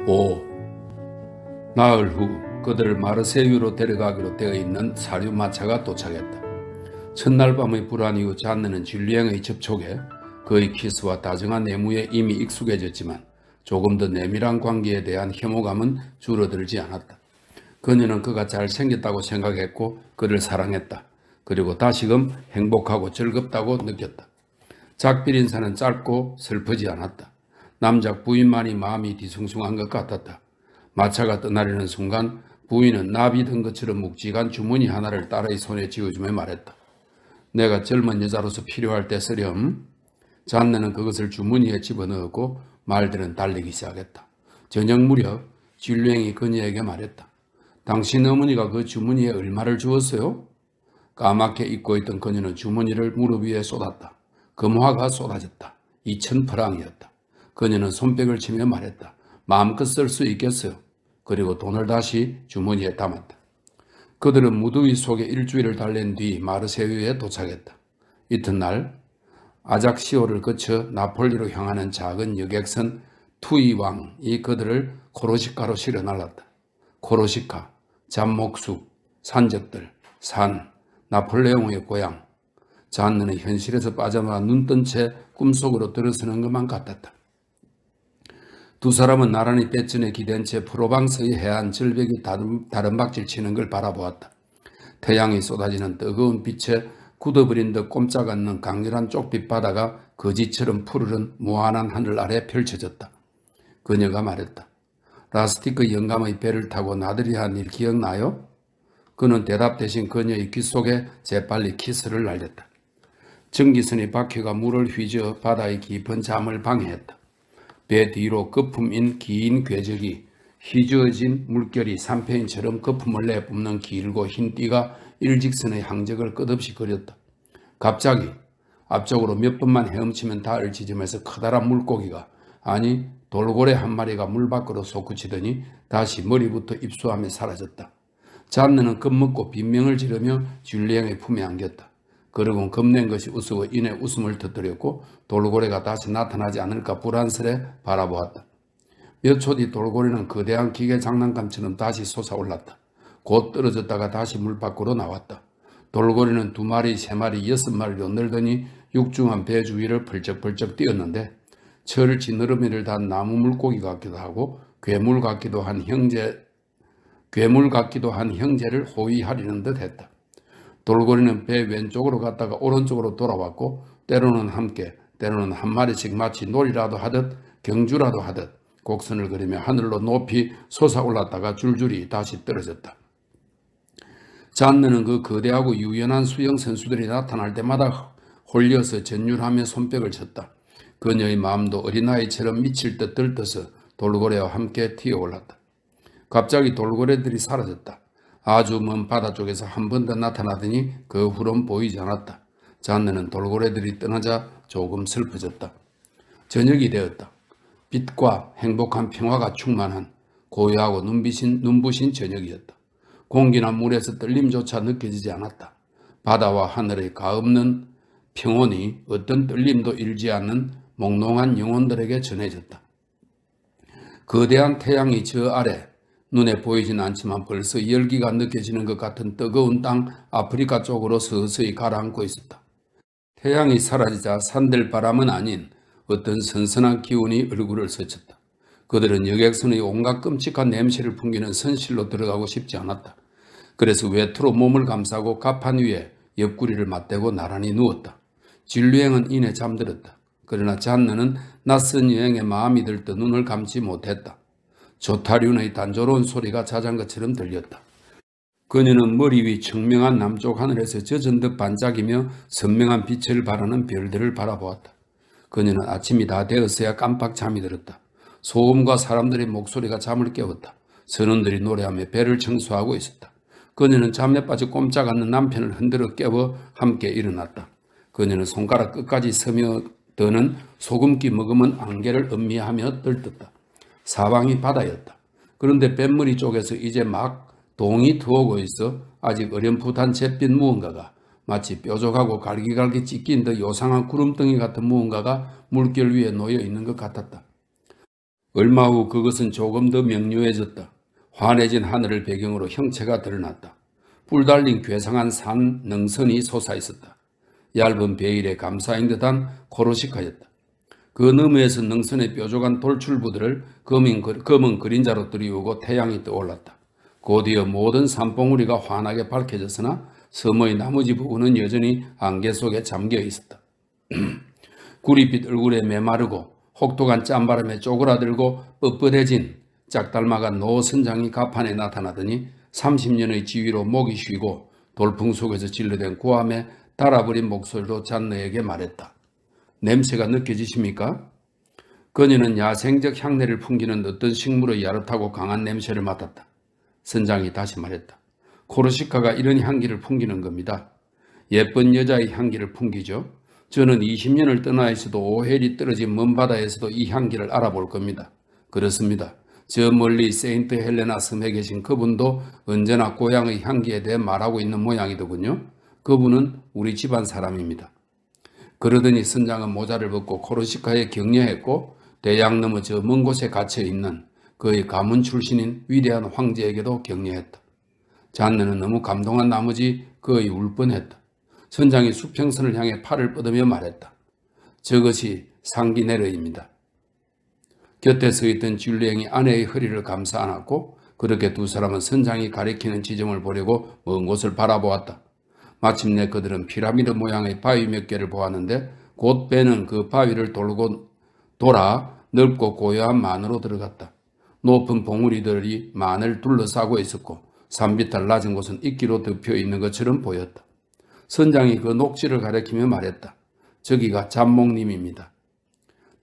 5. 나흘 후 그들을 마르세유로 데려가기로 되어 있는 사류 마차가 도착했다. 첫날 밤의 불안 이후 잔느는 줄리앵의 접촉에 그의 키스와 다정한 내무에 이미 익숙해졌지만 조금 더 내밀한 관계에 대한 혐오감은 줄어들지 않았다. 그녀는 그가 잘생겼다고 생각했고 그를 사랑했다. 그리고 다시금 행복하고 즐겁다고 느꼈다. 작별 인사는 짧고 슬프지 않았다. 남작 부인만이 마음이 뒤숭숭한 것 같았다. 마차가 떠나려는 순간 부인은 나비 든 것처럼 묵직한 주머니 하나를 딸의 손에 쥐어주며 말했다. 내가 젊은 여자로서 필요할 때 쓰렴. 잔느는 그것을 주머니에 집어넣었고 말들은 달리기 시작했다. 저녁 무렵 줄리앵이 그녀에게 말했다. 당신 어머니가 그 주머니에 얼마를 주었어요? 까맣게 잊고 있던 그녀는 주머니를 무릎 위에 쏟았다. 금화가 쏟아졌다. 2000프랑이었다. 그녀는 손뼉을 치며 말했다. 마음껏 쓸 수 있겠어요. 그리고 돈을 다시 주머니에 담았다. 그들은 무더위 속에 일주일을 달랜 뒤 마르세유에 도착했다. 이튿날 아작시오를 거쳐 나폴리로 향하는 작은 여객선 투이왕이 그들을 코르시카로 실어 날랐다. 코르시카, 잡목숲, 산적들, 산, 나폴레옹의 고향. 잔느는 현실에서 빠져나와 눈뜬 채 꿈속으로 들어서는 것만 같았다. 두 사람은 나란히 떼전에 기댄 채 프로방스의 해안 절벽이 다른박질 치는 걸 바라보았다. 태양이 쏟아지는 뜨거운 빛에 굳어버린 듯 꼼짝 않는 강렬한 쪽빛 바다가 거지처럼 푸르른 무한한 하늘 아래 펼쳐졌다. 그녀가 말했다. 라스티크 영감의 배를 타고 나들이 한 일 기억나요? 그는 대답 대신 그녀의 귀 속에 재빨리 키스를 날렸다. 전기선의 바퀴가 물을 휘저 바다의 깊은 잠을 방해했다. 배 뒤로 거품인 긴 궤적이 휘저어진 물결이 산패인처럼 거품을 내뿜는 길고 흰 띠가 일직선의 항적을 끝없이 그렸다. 갑자기 앞쪽으로 몇 번만 헤엄치면 닿을 지점에서 커다란 물고기가 아니 돌고래 한 마리가 물 밖으로 솟구치더니 다시 머리부터 입수하며 사라졌다. 잔느는 겁먹고 빈명을 지르며 줄리앵의 품에 안겼다. 그러곤 겁낸 것이 우스워 이내 웃음을 터뜨렸고 돌고래가 다시 나타나지 않을까 불안스레 바라보았다. 몇 초 뒤 돌고래는 거대한 기계 장난감처럼 다시 솟아올랐다. 곧 떨어졌다가 다시 물 밖으로 나왔다. 돌고래는 2마리, 3마리, 6마리로 늘더니 육중한 배 주위를 펄쩍펄쩍 뛰었는데 철 지느러미를 단 나무 물고기 같기도 하고 괴물 같기도 한 형제를 호위하려는 듯 했다. 돌고래는 배 왼쪽으로 갔다가 오른쪽으로 돌아왔고 때로는 함께 때로는 한 마리씩 마치 놀이라도 하듯 경주라도 하듯 곡선을 그리며 하늘로 높이 솟아올랐다가 줄줄이 다시 떨어졌다. 잔느는 그 거대하고 유연한 수영 선수들이 나타날 때마다 홀려서 전율하며 손뼉을 쳤다. 그녀의 마음도 어린아이처럼 미칠 듯 들떠서 돌고래와 함께 튀어올랐다. 갑자기 돌고래들이 사라졌다. 아주 먼 바다 쪽에서 한 번 더 나타나더니 그 후론 보이지 않았다. 잔느는 돌고래들이 떠나자 조금 슬퍼졌다. 저녁이 되었다. 빛과 행복한 평화가 충만한 고요하고 눈부신 저녁이었다. 공기나 물에서 떨림조차 느껴지지 않았다. 바다와 하늘의 가없는 평온이 어떤 떨림도 일지 않는 몽롱한 영혼들에게 전해졌다. 거대한 태양이 저 아래 눈에 보이진 않지만 벌써 열기가 느껴지는 것 같은 뜨거운 땅 아프리카 쪽으로 서서히 가라앉고 있었다. 태양이 사라지자 산들 바람은 아닌 어떤 선선한 기운이 얼굴을 스쳤다. 그들은 여객선의 온갖 끔찍한 냄새를 풍기는 선실로 들어가고 싶지 않았다. 그래서 외투로 몸을 감싸고 갑판 위에 옆구리를 맞대고 나란히 누웠다. 줄리앵은 이내 잠들었다. 그러나 잔느는 낯선 여행에 마음이 들떠 눈을 감지 못했다. 조타륜의 단조로운 소리가 자장가처럼 들렸다. 그녀는 머리 위 청명한 남쪽 하늘에서 젖은 듯 반짝이며 선명한 빛을 발하는 별들을 바라보았다. 그녀는 아침이 다 되었어야 깜빡 잠이 들었다. 소음과 사람들의 목소리가 잠을 깨웠다. 선원들이 노래하며 배를 청소하고 있었다. 그녀는 잠에 빠져 꼼짝 않는 남편을 흔들어 깨워 함께 일어났다. 그녀는 손가락 끝까지 스며드는 소금기 머금은 안개를 음미하며 들떴다. 사방이 바다였다. 그런데 뱃머리 쪽에서 이제 막 동이 트오고 있어 아직 어렴풋한 잿빛 무언가가 마치 뾰족하고 갈기갈기 찢긴 듯 요상한 구름덩이 같은 무언가가 물결 위에 놓여 있는 것 같았다. 얼마 후 그것은 조금 더 명료해졌다. 환해진 하늘을 배경으로 형체가 드러났다. 뿔 달린 괴상한 산 능선이 솟아있었다. 얇은 베일에 감싸인 듯한 코르시카였다. 그 너머에서 능선의 뾰족한 돌출부들을 검은 그림자로 들이우고 태양이 떠올랐다. 곧이어 모든 산봉우리가 환하게 밝혀졌으나 섬의 나머지 부분은 여전히 안개 속에 잠겨 있었다. 구릿빛 얼굴에 메마르고 혹독한 짠바람에 쪼그라들고 뻣뻣해진 짝닮아간 노 선장이 가판에 나타나더니 30년의 지위로 목이 쉬고 돌풍 속에서 질러댄 고함에 달아버린 목소리로 잔느에게 말했다. 냄새가 느껴지십니까? 그녀는 야생적 향내를 풍기는 어떤 식물의 야릇하고 강한 냄새를 맡았다. 선장이 다시 말했다. 코르시카가 이런 향기를 풍기는 겁니다. 예쁜 여자의 향기를 풍기죠. 저는 20년을 떠나 있어도 오헬이 떨어진 먼 바다에서도 이 향기를 알아볼 겁니다. 그렇습니다. 저 멀리 세인트 헬레나 섬에 계신 그분도 언제나 고향의 향기에 대해 말하고 있는 모양이더군요. 그분은 우리 집안 사람입니다. 그러더니 선장은 모자를 벗고 코르시카에 격려했고 대양 너머 저 먼 곳에 갇혀있는 그의 가문 출신인 위대한 황제에게도 격려했다. 잔느는 너무 감동한 나머지 그의 울 뻔했다. 선장이 수평선을 향해 팔을 뻗으며 말했다. 저것이 상기네르입니다. 곁에 서 있던 줄리앵이 아내의 허리를 감싸 안았고 그렇게 두 사람은 선장이 가리키는 지점을 보려고 먼 곳을 바라보았다. 마침내 그들은 피라미드 모양의 바위 몇 개를 보았는데 곧 배는 그 바위를 돌아 넓고 고요한 만으로 들어갔다. 높은 봉우리들이 만을 둘러싸고 있었고 산비탈 낮은 곳은 이끼로 덮여 있는 것처럼 보였다. 선장이 그 녹지를 가리키며 말했다. 저기가 잠목림입니다.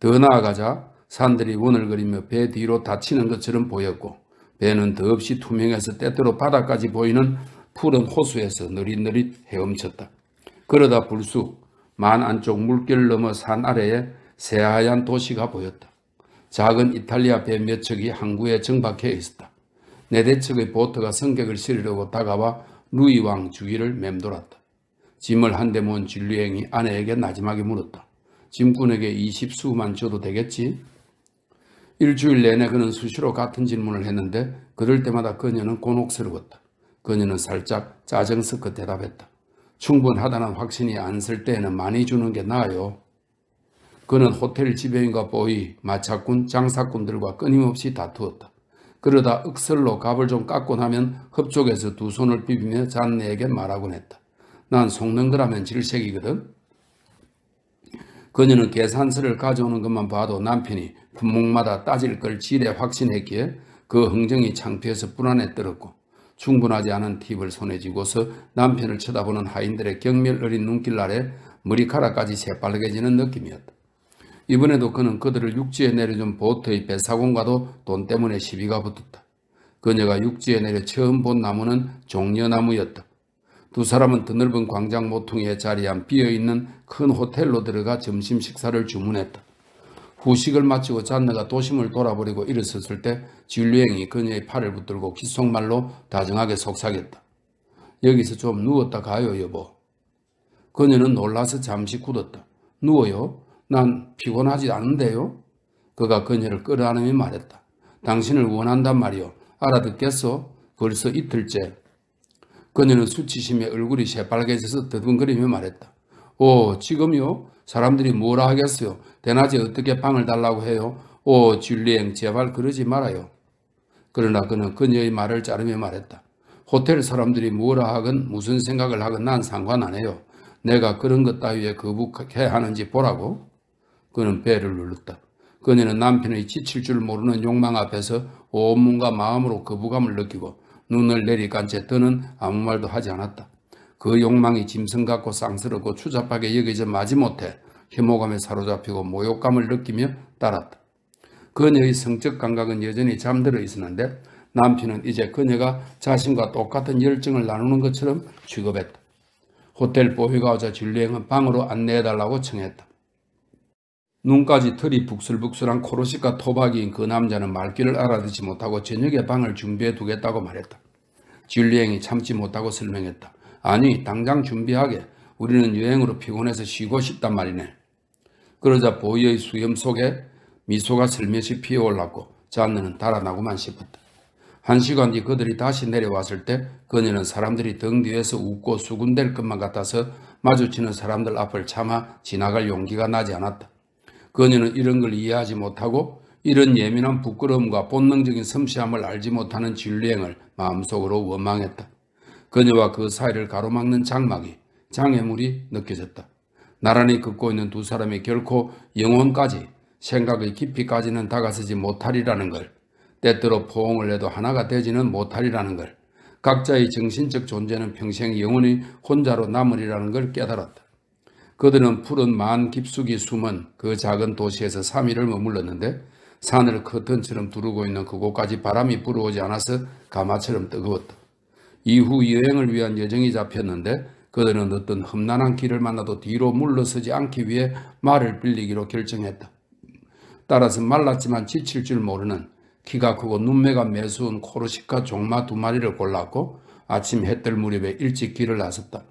더 나아가자 산들이 원을그리며 배 뒤로 닫히는 것처럼 보였고 배는 더없이 투명해서 때때로 바닥까지 보이는 푸른 호수에서 느릿느릿 헤엄쳤다. 그러다 불쑥 만 안쪽 물결 넘어 산 아래에 새하얀 도시가 보였다. 작은 이탈리아 배 몇 척이 항구에 정박해 있었다. 네 대척의 보트가 성격을 실으려고 다가와 루이 왕 주위를 맴돌았다. 짐을 한 대 모은 줄리앵이 아내에게 나지막이 물었다. 짐꾼에게 20수만 줘도 되겠지? 일주일 내내 그는 수시로 같은 질문을 했는데 그럴 때마다 그녀는 곤혹스러웠다. 그녀는 살짝 짜증스껏 대답했다. 충분하다는 확신이 안 쓸 때에는 많이 주는 게 나아요. 그는 호텔 지배인과 보이, 마차꾼, 장사꾼들과 끊임없이 다투었다. 그러다 억설로 값을 좀 깎고 나면 흡족해서 두 손을 비비며 잔네에게 말하곤 했다. 난 속는 거라면 질색이거든. 그녀는 계산서를 가져오는 것만 봐도 남편이 품목마다 따질 걸 지레 확신했기에 그 흥정이 창피해서 불안에 떨었고 충분하지 않은 팁을 손에 쥐고서 남편을 쳐다보는 하인들의 경멸 어린 눈길 아래 머리카락까지 새빨개지는 느낌이었다. 이번에도 그는 그들을 육지에 내려준 보트의 배사공과도 돈 때문에 시비가 붙었다. 그녀가 육지에 내려 처음 본 나무는 종려나무였다. 두 사람은 드넓은 광장 모퉁이에 자리한 비어있는 큰 호텔로 들어가 점심 식사를 주문했다. 후식을 마치고 잔느가 도심을 돌아버리고 일어섰을 때 줄리앵이 그녀의 팔을 붙들고 귓속말로 다정하게 속삭였다. 여기서 좀 누웠다 가요, 여보. 그녀는 놀라서 잠시 굳었다. 누워요? 난 피곤하지 않은데요? 그가 그녀를 끌어안으며 말했다. 당신을 원한단 말이요. 알아듣겠어? 벌써 이틀째. 그녀는 수치심에 얼굴이 새빨개져서 더듬거리며 말했다. 오, 지금요? 사람들이 뭐라 하겠어요? 대낮에 어떻게 방을 달라고 해요? 오, 줄리앵, 제발 그러지 말아요. 그러나 그는 그녀의 말을 자르며 말했다. 호텔 사람들이 뭐라 하건 무슨 생각을 하건 난 상관 안 해요. 내가 그런 것 따위에 거북해야 하는지 보라고. 그는 배를 눌렀다. 그녀는 남편의 지칠 줄 모르는 욕망 앞에서 온몸과 마음으로 거부감을 느끼고 눈을 내리간 채 더는 아무 말도 하지 않았다. 그 욕망이 짐승 같고 쌍스럽고 추잡하게 여겨져 마지못해 혐오감에 사로잡히고 모욕감을 느끼며 따랐다. 그녀의 성적 감각은 여전히 잠들어 있었는데 남편은 이제 그녀가 자신과 똑같은 열정을 나누는 것처럼 취급했다. 호텔 보이가 오자 줄리앵은 방으로 안내해달라고 청했다. 눈까지 털이 북슬북슬한 코르시카 토박이인 그 남자는 말귀를 알아듣지 못하고 저녁에 방을 준비해 두겠다고 말했다. 줄리앵이 참지 못하고 설명했다. 아니, 당장 준비하게. 우리는 여행으로 피곤해서 쉬고 싶단 말이네. 그러자 보이의 수염 속에 미소가 슬며시 피어올랐고 잔느는 달아나고만 싶었다. 1시간 뒤 그들이 다시 내려왔을 때 그녀는 사람들이 등 뒤에서 웃고 수군댈 것만 같아서 마주치는 사람들 앞을 차마 지나갈 용기가 나지 않았다. 그녀는 이런 걸 이해하지 못하고 이런 예민한 부끄러움과 본능적인 섬세함을 알지 못하는 진리행을 마음속으로 원망했다. 그녀와 그 사이를 가로막는 장막이, 장애물이 느껴졌다. 나란히 걷고 있는 두 사람이 결코 영혼까지, 생각의 깊이까지는 다가서지 못하리라는 걸, 때때로 포옹을 해도 하나가 되지는 못하리라는 걸, 각자의 정신적 존재는 평생 영원히 혼자로 남으리라는 걸 깨달았다. 그들은 푸른 만 깊숙이 숨은 그 작은 도시에서 3일을 머물렀는데 산을 커튼처럼 두르고 있는 그곳까지 바람이 불어오지 않아서 가마처럼 뜨거웠다. 이후 여행을 위한 여정이 잡혔는데 그들은 어떤 험난한 길을 만나도 뒤로 물러서지 않기 위해 말을 빌리기로 결정했다. 따라서 말랐지만 지칠 줄 모르는 키가 크고 눈매가 매수운 코르시카 종마 2마리를 골랐고 아침 해뜰 무렵에 일찍 길을 나섰다.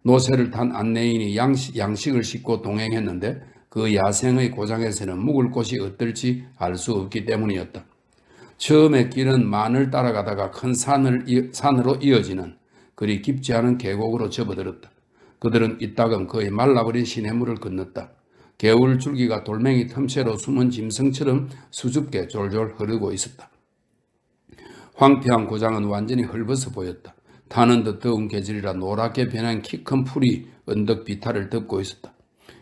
노새를 탄 안내인이 양식을 싣고 동행했는데 그 야생의 고장에서는 묵을 곳이 어떨지 알 수 없기 때문이었다. 처음에 길은 만을 따라가다가 큰 산으로 이어지는 그리 깊지 않은 계곡으로 접어들었다. 그들은 이따금 거의 말라버린 시냇물을 건넜다. 개울 줄기가 돌멩이 틈새로 숨은 짐승처럼 수줍게 졸졸 흐르고 있었다. 황폐한 고장은 완전히 헐벗어 보였다. 타는 듯 더운 계절이라 노랗게 변한 키 큰 풀이 언덕 비탈을 덮고 있었다.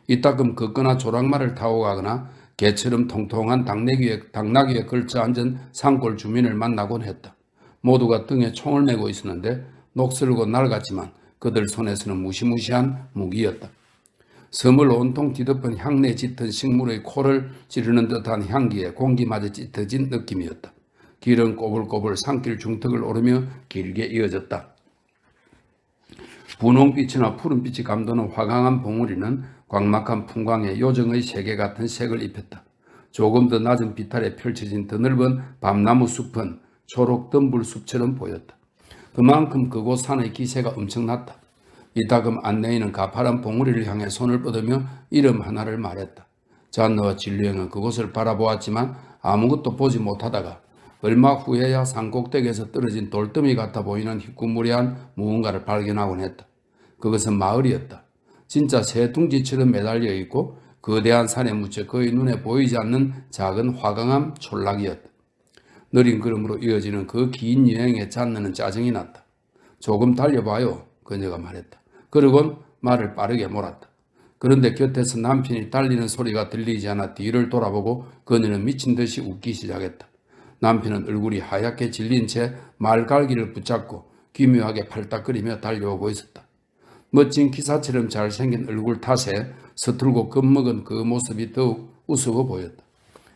이따금 걷거나 조랑말을 타고 가거나 개처럼 통통한 당나귀에 걸쳐 앉은 산골 주민을 만나곤 했다. 모두가 등에 총을 메고 있었는데 녹슬고 낡았지만 그들 손에서는 무시무시한 무기였다. 섬을 온통 뒤덮은 향내 짙은 식물의 코를 찌르는 듯한 향기에 공기마저 짙어진 느낌이었다. 길은 꼬불꼬불 산길 중턱을 오르며 길게 이어졌다. 분홍빛이나 푸른빛이 감도는 화강한 봉우리는 광막한 풍광에 요정의 세계 같은 색을 입혔다. 조금 더 낮은 비탈에 펼쳐진 더 넓은 밤나무 숲은 초록 덤불숲처럼 보였다. 그만큼 그곳 산의 기세가 엄청났다. 이따금 안내인은 가파른 봉우리를 향해 손을 뻗으며 이름 하나를 말했다. 잔느와 진리행은 그곳을 바라보았지만 아무것도 보지 못하다가 얼마 후에야 산꼭대기에서 떨어진 돌더미 같아 보이는 희꾸무리한 무언가를 발견하곤 했다. 그것은 마을이었다. 진짜 새 둥지처럼 매달려 있고 거대한 산에 묻혀 거의 눈에 보이지 않는 작은 화강암 촌락이었다. 느린 걸음으로 이어지는 그 긴 여행에 잔느는 짜증이 났다. 조금 달려봐요, 그녀가 말했다. 그러곤 말을 빠르게 몰았다. 그런데 곁에서 남편이 달리는 소리가 들리지 않아 뒤를 돌아보고 그녀는 미친 듯이 웃기 시작했다. 남편은 얼굴이 하얗게 질린 채 말갈기를 붙잡고 기묘하게 팔딱거리며 달려오고 있었다. 멋진 기사처럼 잘생긴 얼굴 탓에 서툴고 겁먹은 그 모습이 더욱 우스워 보였다.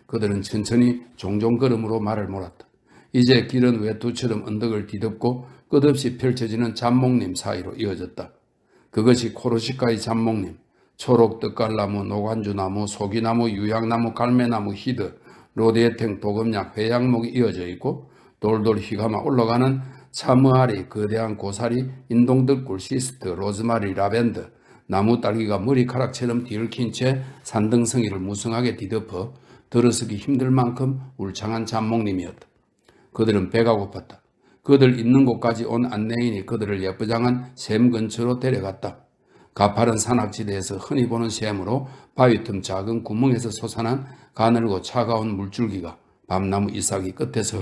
그들은 천천히 종종 걸음으로 말을 몰았다. 이제 길은 외투처럼 언덕을 뒤덮고 끝없이 펼쳐지는 잠목림 사이로 이어졌다. 그것이 코르시카의 잠목림, 초록 떡갈나무, 노관주나무, 소기나무, 유향나무, 갈매나무, 히드, 로디에탱, 도금약, 회양목이 이어져 있고 돌돌 휘감아 올라가는 차무아리, 거대한 고사리, 인동들꿀, 시스트, 로즈마리, 라벤더, 나무 딸기가 머리카락처럼 뒤얽힌 채 산등성이를 무성하게 뒤덮어 들어서기 힘들 만큼 울창한 잠목림이었다. 그들은 배가 고팠다. 그들 있는 곳까지 온 안내인이 그들을 예쁘장한 샘 근처로 데려갔다. 가파른 산악지대에서 흔히 보는 샘으로 바위 틈 작은 구멍에서 솟아난 가늘고 차가운 물줄기가 밤나무 이삭이 끝에서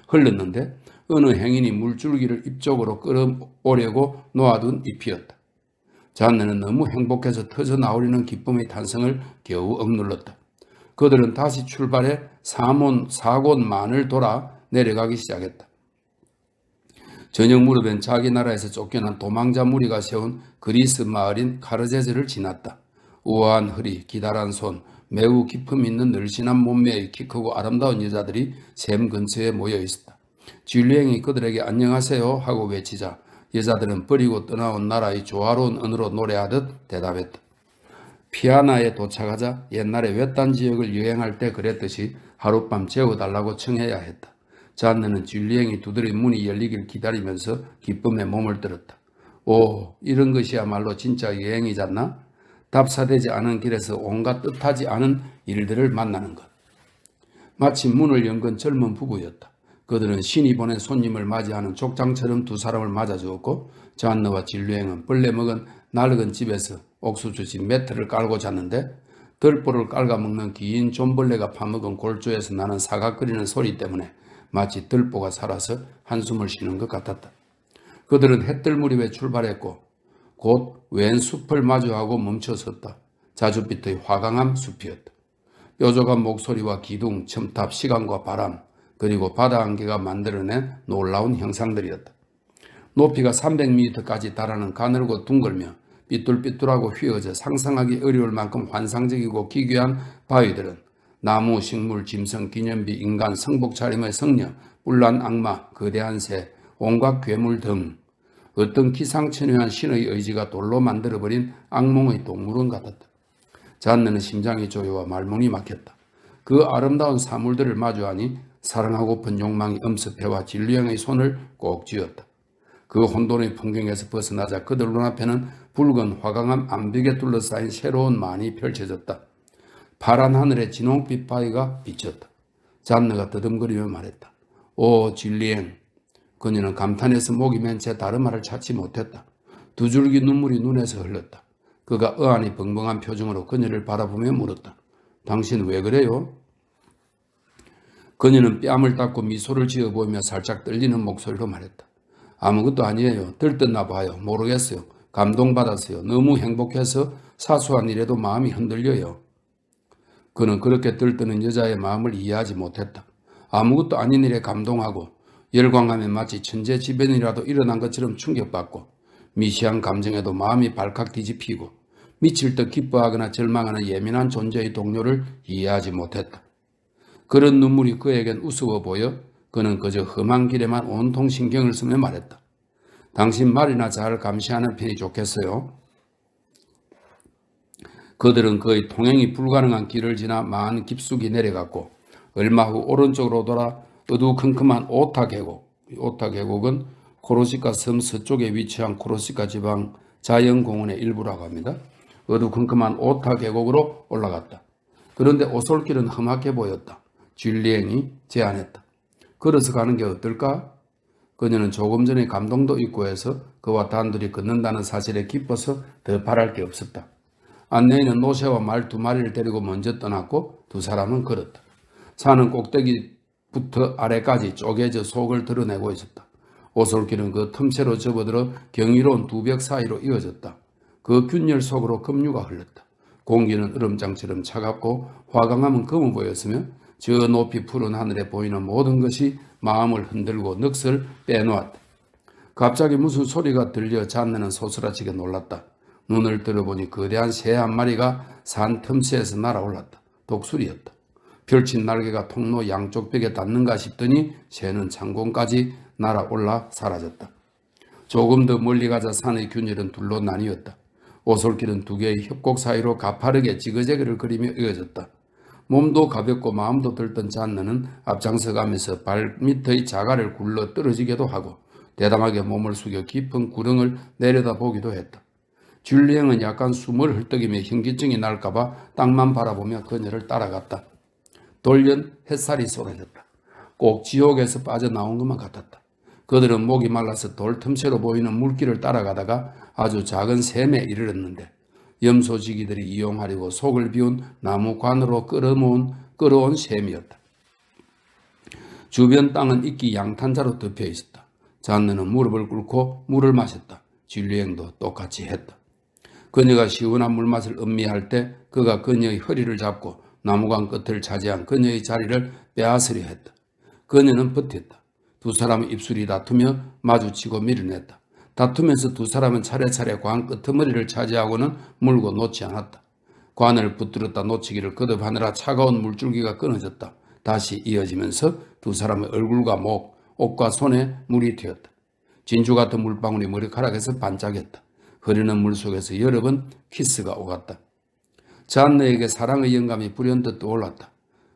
흘렀는데 어느 행인이 물줄기를 입 쪽으로 끌어오려고 놓아둔 잎이었다. 잔느는 너무 행복해서 터져 나오려는 기쁨의 탄성을 겨우 억눌렀다. 그들은 다시 출발해 4곳 만을 돌아 내려가기 시작했다. 저녁 무렵엔 자기 나라에서 쫓겨난 도망자 무리가 세운 그리스 마을인 카르제즈를 지났다. 우아한 허리, 기다란 손, 매우 기품 있는 늘씬한 몸매의 키 크고 아름다운 여자들이 샘 근처에 모여 있었다. 진리행이 그들에게 안녕하세요 하고 외치자 여자들은 버리고 떠나온 나라의 조화로운 언어로 노래하듯 대답했다. 피아나에 도착하자 옛날에 외딴 지역을 여행할 때 그랬듯이 하룻밤 재워달라고 청해야 했다. 잔느는 진리행이 두드린 문이 열리길 기다리면서 기쁨에 몸을 들었다. 오, 이런 것이야말로 진짜 여행이잖나? 답사되지 않은 길에서 온갖 뜻하지 않은 일들을 만나는 것. 마침 문을 연 건 젊은 부부였다. 그들은 신이 보낸 손님을 맞이하는 족장처럼 두 사람을 맞아주었고 잔느와 진류행은 벌레 먹은 낡은 집에서 옥수수집 매트를 깔고 잤는데 덜보를 깔아먹는 긴 존벌레가 파먹은 골조에서 나는 사각거리는 소리 때문에 마치 들보가 살아서 한숨을 쉬는 것 같았다. 그들은 해뜰 무렵에 출발했고 곧 왼 숲을 마주하고 멈춰섰다. 자줏빛의 화강암 숲이었다. 뾰족한 목소리와 기둥, 첨탑, 시간과 바람, 그리고 바다 안개가 만들어낸 놀라운 형상들이었다. 높이가 300m까지 달하는 가늘고 둥글며 삐뚤삐뚤하고 휘어져 상상하기 어려울 만큼 환상적이고 기괴한 바위들은 나무, 식물, 짐승, 기념비, 인간, 성복 차림의 성녀, 뿔난 악마, 거대한 새, 온갖 괴물 등 어떤 기상천외한 신의 의지가 돌로 만들어버린 악몽의 동물원 같았다. 잔느는 심장이 조여와 말문이 막혔다. 그 아름다운 사물들을 마주하니 사랑하고픈 욕망이 엄습해와 진류형의 손을 꼭 쥐었다. 그 혼돈의 풍경에서 벗어나자 그들 눈앞에는 붉은 화강암 암벽에 둘러싸인 새로운 만이 펼쳐졌다. 파란 하늘에 진홍빛 바위가 비쳤다. 잔느가 더듬거리며 말했다. 오 진리행. 그녀는 감탄해서 목이 맨 채 다른 말을 찾지 못했다. 두 줄기 눈물이 눈에서 흘렀다. 그가 어안이 벙벙한 표정으로 그녀를 바라보며 물었다. 당신 왜 그래요? 그녀는 뺨을 닦고 미소를 지어 보이며 살짝 떨리는 목소리로 말했다. 아무것도 아니에요. 들떴나 봐요. 모르겠어요. 감동받았어요. 너무 행복해서 사소한 일에도 마음이 흔들려요. 그는 그렇게 들뜨는 여자의 마음을 이해하지 못했다. 아무것도 아닌 일에 감동하고 열광하면 마치 천재지변이라도 일어난 것처럼 충격받고 미시한 감정에도 마음이 발칵 뒤집히고 미칠 듯 기뻐하거나 절망하는 예민한 존재의 동료를 이해하지 못했다. 그런 눈물이 그에겐 우스워 보여 그는 그저 험한 길에만 온통 신경을 쓰며 말했다. 당신 말이나 잘 감시하는 편이 좋겠어요. 그들은 거의 통행이 불가능한 길을 지나 많은 깊숙이 내려갔고 얼마 후 오른쪽으로 돌아 어두컴컴한 오타 계곡, 오타 계곡은 코르시카 섬 서쪽에 위치한 코르시카 지방 자연공원의 일부라고 합니다. 어두컴컴한 오타 계곡으로 올라갔다. 그런데 오솔길은 험악해 보였다. 줄리앵이 제안했다. 걸어서 가는 게 어떨까? 그녀는 조금 전에 감동도 있고 해서 그와 단둘이 걷는다는 사실에 기뻐서 더 바랄 게 없었다. 안내인은 노새와 말 두 마리를 데리고 먼저 떠났고 두 사람은 걸었다. 산은 꼭대기부터 아래까지 쪼개져 속을 드러내고 있었다. 오솔길은 그 틈새로 접어들어 경이로운 두 벽 사이로 이어졌다. 그 균열 속으로 급류가 흘렀다. 공기는 얼음장처럼 차갑고 화강암은 검어 보였으며 저 높이 푸른 하늘에 보이는 모든 것이 마음을 흔들고 넋을 빼놓았다. 갑자기 무슨 소리가 들려 잔느는 소스라치게 놀랐다. 눈을 들어보니 거대한 새 한 마리가 산 틈새에서 날아올랐다. 독수리였다. 펼친 날개가 통로 양쪽 벽에 닿는가 싶더니 새는 창공까지 날아올라 사라졌다. 조금 더 멀리 가자 산의 균열은 둘로 나뉘었다. 오솔길은 두 개의 협곡 사이로 가파르게 지그재그를 그리며 이어졌다. 몸도 가볍고 마음도 들던 잔느는 앞장서 가면서 발밑의 자갈을 굴러 떨어지기도 하고 대담하게 몸을 숙여 깊은 구렁을 내려다보기도 했다. 줄리앵은 약간 숨을 헐떡이며 현기증이 날까봐 땅만 바라보며 그녀를 따라갔다. 돌연 햇살이 쏟아졌다. 꼭 지옥에서 빠져나온 것만 같았다. 그들은 목이 말라서 돌 틈새로 보이는 물길을 따라가다가 아주 작은 샘에 이르렀는데 염소지기들이 이용하려고 속을 비운 나무관으로 끌어온 샘이었다. 주변 땅은 이끼 양탄자로 덮여 있었다. 잔느는 무릎을 꿇고 물을 마셨다. 줄리앵도 똑같이 했다. 그녀가 시원한 물맛을 음미할 때 그가 그녀의 허리를 잡고 나무관 끝을 차지한 그녀의 자리를 빼앗으려 했다. 그녀는 버텼다. 두 사람의 입술이 다투며 마주치고 밀어냈다. 다투면서 두 사람은 차례차례 관 끄트머리를 차지하고는 물고 놓지 않았다. 관을 붙들었다 놓치기를 거듭하느라 차가운 물줄기가 끊어졌다. 다시 이어지면서 두 사람의 얼굴과 목, 옷과 손에 물이 튀었다. 진주 같은 물방울이 머리카락에서 반짝였다. 흐르는 물속에서 여러 번 키스가 오갔다. 잔느에게 사랑의 영감이 불현듯 떠올랐다.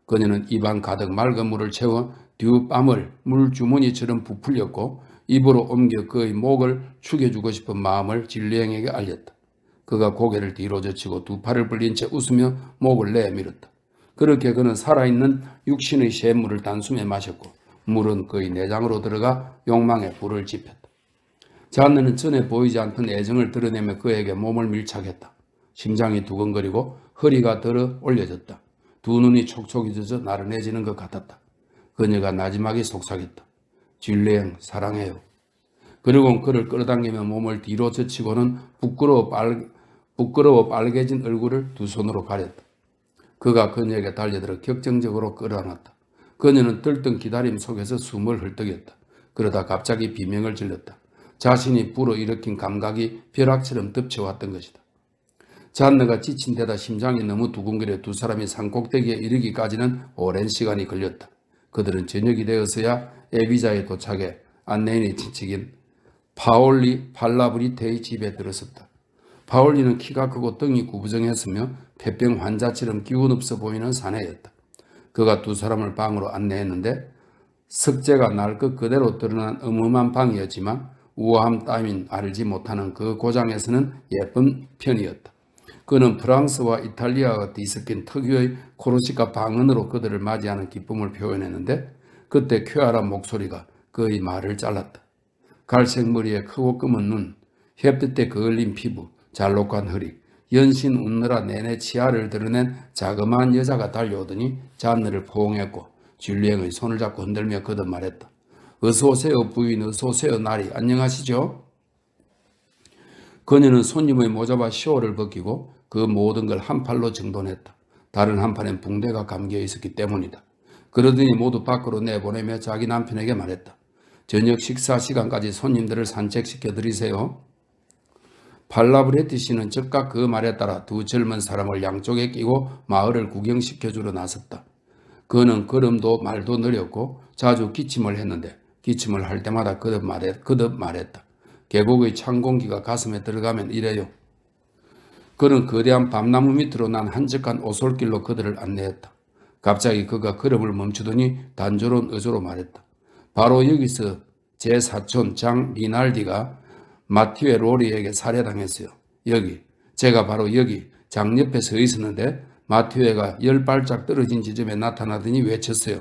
그녀는 입안 가득 맑은 물을 채워 뒷밤을 물주머니처럼 부풀렸고 입으로 옮겨 그의 목을 축여주고 싶은 마음을 진리앵에게 알렸다. 그가 고개를 뒤로 젖히고 두 팔을 벌린 채 웃으며 목을 내밀었다. 그렇게 그는 살아있는 육신의 샘물을 단숨에 마셨고 물은 그의 내장으로 들어가 욕망에 불을 지폈다. 잔느는 전에 보이지 않던 애정을 드러내며 그에게 몸을 밀착했다. 심장이 두근거리고 허리가 들어 올려졌다. 두 눈이 촉촉이 젖어 나른해지는 것 같았다. 그녀가 나지막이 속삭였다. 줄리앵 사랑해요. 그리고 그를 끌어당기며 몸을 뒤로 젖히고는 부끄러워 빨개진 얼굴을 두 손으로 가렸다. 그가 그녀에게 달려들어 격정적으로 끌어안았다. 그녀는 들뜬 기다림 속에서 숨을 헐떡였다. 그러다 갑자기 비명을 질렀다. 자신이 불어일으킨 감각이 벼락처럼 덮쳐왔던 것이다. 잔느가 지친 데다 심장이 너무 두근거려 두 사람이 산꼭대기에 이르기까지는 오랜 시간이 걸렸다. 그들은 저녁이 되어서야 에비자에 도착해 안내인의 친척인 파올리 발라브리테의 집에 들어섰다. 파올리는 키가 크고 등이 구부정했으며 폐병 환자처럼 기운 없어 보이는 사내였다. 그가 두 사람을 방으로 안내했는데 석재가 날 것 그대로 드러난 어마어마한 방이었지만 우아함 따윈 알지 못하는 그 고장에서는 예쁜 편이었다. 그는 프랑스와 이탈리아가 뒤섞인 특유의 코르시카 방언으로 그들을 맞이하는 기쁨을 표현했는데 그때 쾌활한 목소리가 그의 말을 잘랐다. 갈색 머리에 크고 검은 눈, 햇빛에 그을린 피부, 잘록한 허리, 연신 웃느라 내내 치아를 드러낸 자그마한 여자가 달려오더니 잔느를 포옹했고 줄리앵의 손을 잡고 흔들며 거듭 말했다. 어서오세요 부인, 어서오세요 나리, 안녕하시죠? 그녀는 손님의 모자와 시옷을 벗기고 그 모든 걸 한 팔로 정돈했다. 다른 한 팔엔 붕대가 감겨 있었기 때문이다. 그러더니 모두 밖으로 내보내며 자기 남편에게 말했다. 저녁 식사 시간까지 손님들을 산책시켜 드리세요. 발라브레티 씨는 즉각 그 말에 따라 두 젊은 사람을 양쪽에 끼고 마을을 구경시켜주러 나섰다. 그는 걸음도 말도 느렸고 자주 기침을 했는데 기침을 할 때마다 거듭 말했다. 계곡의 찬 공기가 가슴에 들어가면 이래요. 그는 거대한 밤나무 밑으로 난 한적한 오솔길로 그들을 안내했다. 갑자기 그가 걸음을 멈추더니 단조로운 어조로 말했다. 바로 여기서 제 사촌 장 리날디가 마티웨 로리에게 살해당했어요. 제가 바로 여기 장 옆에 서 있었는데 마티웨가 10발짝 떨어진 지점에 나타나더니 외쳤어요.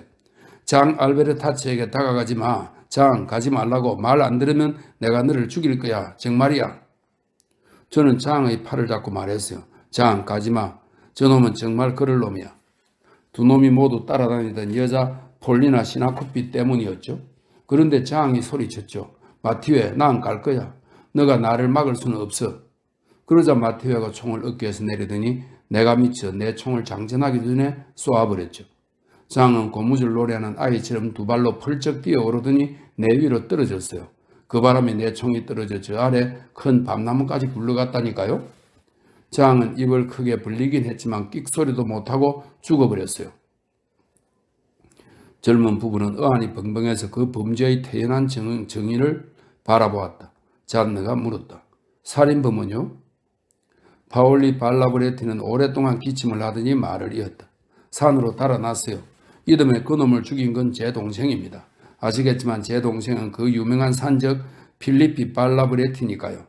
장 알베르타치에게 다가가지 마. 장 가지 말라고. 말 안 들으면 내가 너를 죽일 거야. 정말이야. 저는 장의 팔을 잡고 말했어요. 장 가지 마. 저놈은 정말 그럴 놈이야. 두 놈이 모두 따라다니던 여자 폴리나 시나코피 때문이었죠. 그런데 장이 소리쳤죠. 마티웨, 난 갈 거야. 너가 나를 막을 수는 없어. 그러자 마티웨가 총을 어깨에서 내리더니 내가 미쳐 내 총을 장전하기 전에 쏘아버렸죠. 장은 고무줄 노래하는 아이처럼 두 발로 펄쩍 뛰어오르더니 내 위로 떨어졌어요. 그 바람에 내 총이 떨어져 저 아래 큰 밤나무까지 굴러갔다니까요. 장은 입을 크게 벌리긴 했지만 끽소리도 못하고 죽어버렸어요. 젊은 부부는 어안이 벙벙해서 그 범죄의 태연한 정의를 바라보았다. 잔느가 물었다. 살인범은요? 파올리 발라브레티는 오랫동안 기침을 하더니 말을 이었다. 산으로 달아났어요. 이듬해 그놈을 죽인 건 제 동생입니다. 아시겠지만 제 동생은 그 유명한 산적 필리피 발라브레티니까요.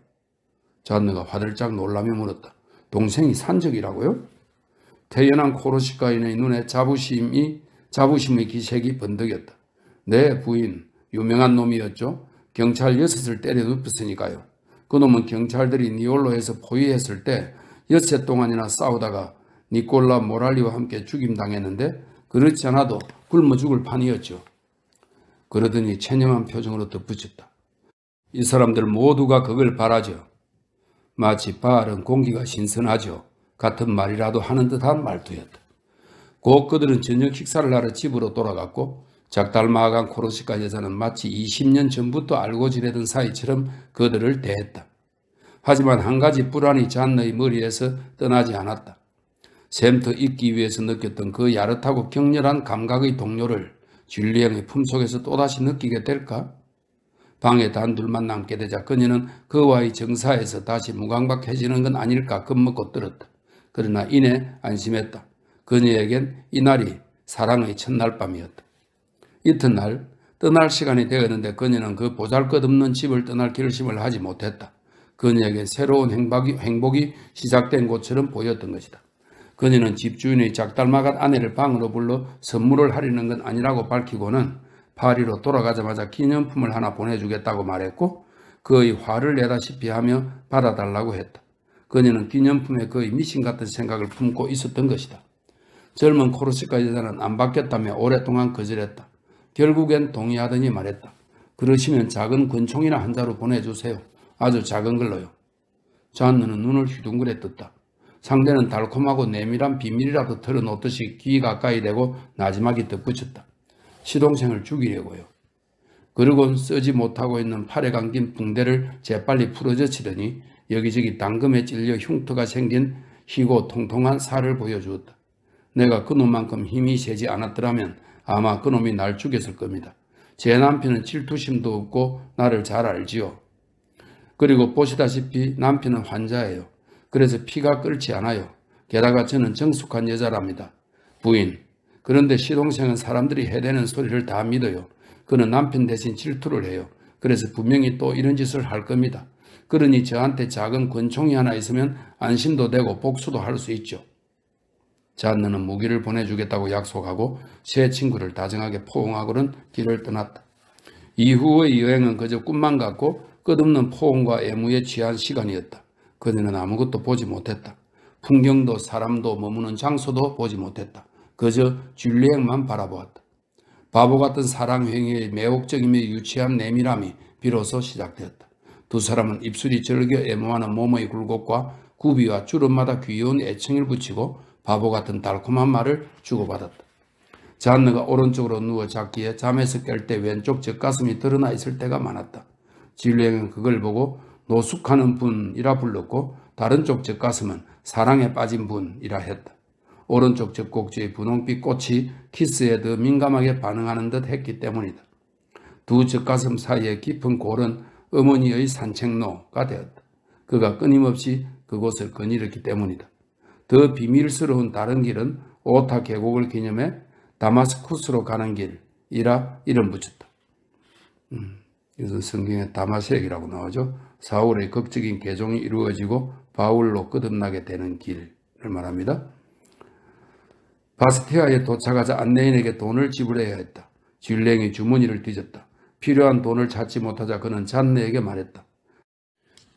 잔느가 화들짝 놀라며 물었다. 동생이 산적이라고요? 태연한 코르시카인의 눈에 자부심의 기색이 번득였다. 네, 부인. 유명한 놈이었죠. 경찰 6을 때려 눕혔으니까요. 그놈은 경찰들이 니올로에서 포위했을 때 엿새 동안이나 싸우다가 니콜라 모랄리와 함께 죽임당했는데 그렇지 않아도 굶어 죽을 판이었죠. 그러더니 체념한 표정으로 덧붙였다. 이 사람들 모두가 그걸 바라죠. 마치 바알은 공기가 신선하죠. 같은 말이라도 하는 듯한 말투였다. 곧 그들은 저녁 식사를 하러 집으로 돌아갔고 작달마간 코르시카 여자는 마치 20년 전부터 알고 지내던 사이처럼 그들을 대했다. 하지만 한 가지 불안이 잔느의 머리에서 떠나지 않았다. 샘터 잊기 위해서 느꼈던 그 야릇하고 격렬한 감각의 동요를 줄리앵의 품속에서 또다시 느끼게 될까? 방에 단둘만 남게 되자 그녀는 그와의 정사에서 다시 무감각해지는 건 아닐까 겁먹고 떨었다. 그러나 이내 안심했다. 그녀에겐 이날이 사랑의 첫날 밤이었다. 이튿날 떠날 시간이 되었는데 그녀는 그 보잘것없는 집을 떠날 결심을 하지 못했다. 그녀에게 새로운 행복이 시작된 곳처럼 보였던 것이다. 그녀는 집주인의 짝닮아간 아내를 방으로 불러 선물을 하려는 건 아니라고 밝히고는 파리로 돌아가자마자 기념품을 하나 보내주겠다고 말했고 그의 화를 내다시피 하며 받아달라고 했다. 그녀는 기념품에 거의 미신 같은 생각을 품고 있었던 것이다. 젊은 코르시카 여자는 안 받겠다며 오랫동안 거절했다. 결국엔 동의하더니 말했다. 그러시면 작은 권총이나 한 자루 보내주세요. 아주 작은 걸로요. 잔느는 눈을 휘둥그레 떴다. 상대는 달콤하고 내밀한 비밀이라도 털어놓듯이 귀 가까이 대고 나지막이 덧붙였다. 시동생을 죽이려고요. 그러곤 쓰지 못하고 있는 팔에 감긴 붕대를 재빨리 풀어젖히더니 여기저기 당금에 찔려 흉터가 생긴 희고 통통한 살을 보여주었다. 내가 그놈만큼 힘이 세지 않았더라면 아마 그놈이 날 죽였을 겁니다. 제 남편은 질투심도 없고 나를 잘 알지요. 그리고 보시다시피 남편은 환자예요. 그래서 피가 끓지 않아요. 게다가 저는 정숙한 여자랍니다. 부인. 그런데 시동생은 사람들이 해대는 소리를 다 믿어요. 그는 남편 대신 질투를 해요. 그래서 분명히 또 이런 짓을 할 겁니다. 그러니 저한테 작은 권총이 하나 있으면 안심도 되고 복수도 할 수 있죠. 잔느는 무기를 보내주겠다고 약속하고 새 친구를 다정하게 포옹하고는 길을 떠났다. 이후의 여행은 그저 꿈만 같고 끝없는 포옹과 애무에 취한 시간이었다. 그녀는 아무것도 보지 못했다. 풍경도 사람도 머무는 장소도 보지 못했다. 그저 줄리앵만 바라보았다. 바보 같은 사랑 행위의 매혹적이며 유치한 내밀함이 비로소 시작되었다. 두 사람은 입술이 절겨 애모하는 몸의 굴곡과 구비와 주름마다 귀여운 애칭을 붙이고 바보 같은 달콤한 말을 주고받았다. 잔느가 오른쪽으로 누워 잤기에 잠에서 깰 때 왼쪽 젖가슴이 드러나 있을 때가 많았다. 줄리앵은 그걸 보고 노숙하는 분이라 불렀고 다른 쪽 젖가슴은 사랑에 빠진 분이라 했다. 오른쪽 젖꼭지의 분홍빛 꽃이 키스에 더 민감하게 반응하는 듯 했기 때문이다. 두 젖가슴 사이의 깊은 골은 어머니의 산책로가 되었다. 그가 끊임없이 그곳을 거닐었기 때문이다. 더 비밀스러운 다른 길은 오타 계곡을 기념해 다마스쿠스로 가는 길이라 이름 붙였다. 이것은 성경에 다마색이라고 나오죠. 사울의 극적인 개종이 이루어지고 바울로 거듭나게 되는 길을 말합니다. 바스티아에 도착하자 안내인에게 돈을 지불해야 했다. 줄리앵이 주머니를 뒤졌다. 필요한 돈을 찾지 못하자 그는 잔느에게 말했다.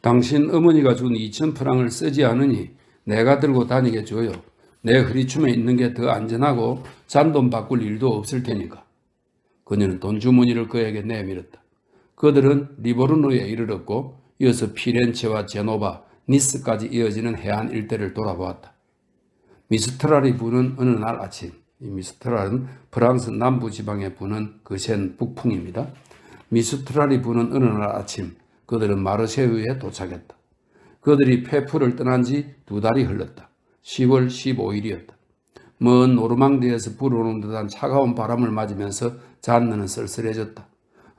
당신 어머니가 준 2,000프랑을 쓰지 않으니 내가 들고 다니게 줘요. 내 허리춤에 있는 게 더 안전하고 잔돈 바꿀 일도 없을 테니까. 그녀는 돈 주머니를 그에게 내밀었다. 그들은 리보르노에 이르렀고 이어서 피렌체와 제노바, 니스까지 이어지는 해안 일대를 돌아보았다. 미스트랄이 부는 어느 날 아침, 이 미스트랄은 프랑스 남부 지방에 부는 거센 북풍입니다. 미스트랄이 부는 어느 날 아침 그들은 마르세유에 도착했다. 그들이 페프를 떠난 지 2달이 흘렀다. 10월 15일이었다. 먼 노르망디에서 불어오는 듯한 차가운 바람을 맞으면서 잔느는 쓸쓸해졌다.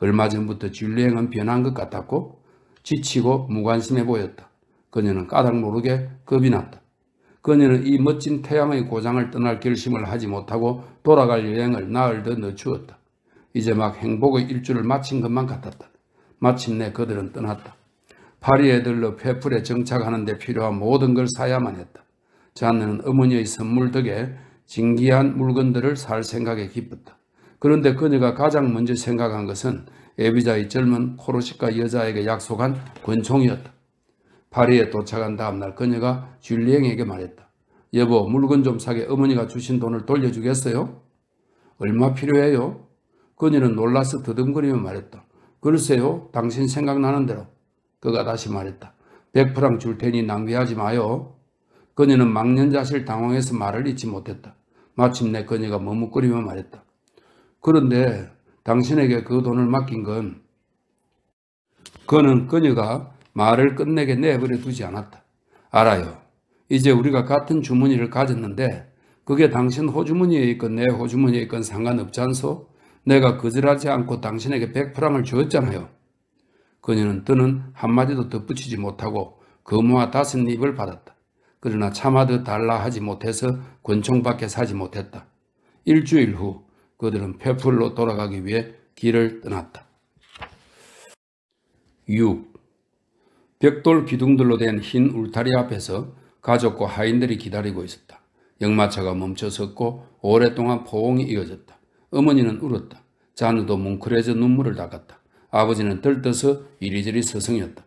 얼마 전부터 줄리앵은 변한 것 같았고 지치고 무관심해 보였다. 그녀는 까닭 모르게 겁이 났다. 그녀는 이 멋진 태양의 고장을 떠날 결심을 하지 못하고 돌아갈 여행을 나흘 더 늦추었다. 이제 막 행복의 일주를 마친 것만 같았다. 마침내 그들은 떠났다. 파리에 들러 페풀에 정착하는 데 필요한 모든 걸 사야만 했다. 잔느는 어머니의 선물 덕에 진귀한 물건들을 살 생각에 기뻤다. 그런데 그녀가 가장 먼저 생각한 것은 에비자의 젊은 코르시카 여자에게 약속한 권총이었다. 파리에 도착한 다음날 그녀가 줄리앵에게 말했다. 여보, 물건 좀 사게 어머니가 주신 돈을 돌려주겠어요? 얼마 필요해요? 그녀는 놀라서 더듬거리며 말했다. 글쎄요, 당신 생각나는 대로. 그가 다시 말했다. 100프랑 줄 테니 낭비하지 마요. 그녀는 망년자실 당황해서 말을 잇지 못했다. 마침내 그녀가 머뭇거리며 말했다. 그런데 당신에게 그 돈을 맡긴 건 그는 그녀가 말을 끝내게 내버려 두지 않았다. 알아요. 이제 우리가 같은 주머니를 가졌는데 그게 당신 호주머니에 있건 내 호주머니에 있건 상관없지 않소? 내가 거절하지 않고 당신에게 100프랑을 주었잖아요. 그녀는 더는 한마디도 덧붙이지 못하고 거무와 5입을 받았다. 그러나 차마 더 달라 하지 못해서 권총밖에 사지 못했다. 일주일 후 그들은 페풀로 돌아가기 위해 길을 떠났다. 6. 벽돌 기둥들로 된 흰 울타리 앞에서 가족과 하인들이 기다리고 있었다. 역마차가 멈춰섰고 오랫동안 포옹이 이어졌다. 어머니는 울었다. 자누도 뭉클해져 눈물을 닦았다. 아버지는 들떠서 이리저리 서성였다.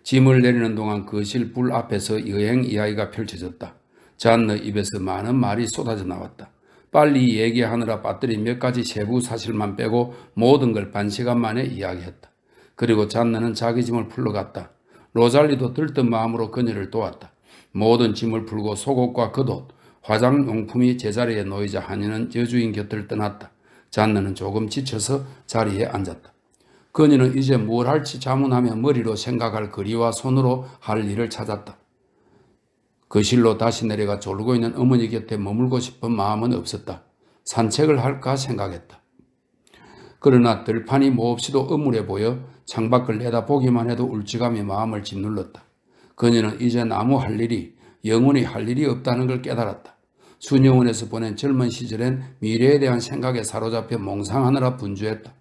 짐을 내리는 동안 거실 불 앞에서 여행 이야기가 펼쳐졌다. 잔느 입에서 많은 말이 쏟아져 나왔다. 빨리 얘기하느라 빠뜨린 몇 가지 세부 사실만 빼고 모든 걸 반시간 만에 이야기했다. 그리고 잔느는 자기 짐을 풀러갔다. 로잘리도 들뜬 마음으로 그녀를 도왔다. 모든 짐을 풀고 속옷과 겉옷, 화장용품이 제자리에 놓이자 한이는 여주인 곁을 떠났다. 잔느는 조금 지쳐서 자리에 앉았다. 그녀는 이제 뭘 할지 자문하며 머리로 생각할 거리와 손으로 할 일을 찾았다. 거실로 다시 내려가 졸고 있는 어머니 곁에 머물고 싶은 마음은 없었다. 산책을 할까 생각했다. 그러나 들판이 몹시도 음울해 보여 창밖을 내다보기만 해도 울직함이 마음을 짓눌렀다. 그녀는 이제 아무 할 일이, 영원히 할 일이 없다는 걸 깨달았다. 수녀원에서 보낸 젊은 시절엔 미래에 대한 생각에 사로잡혀 몽상하느라 분주했다.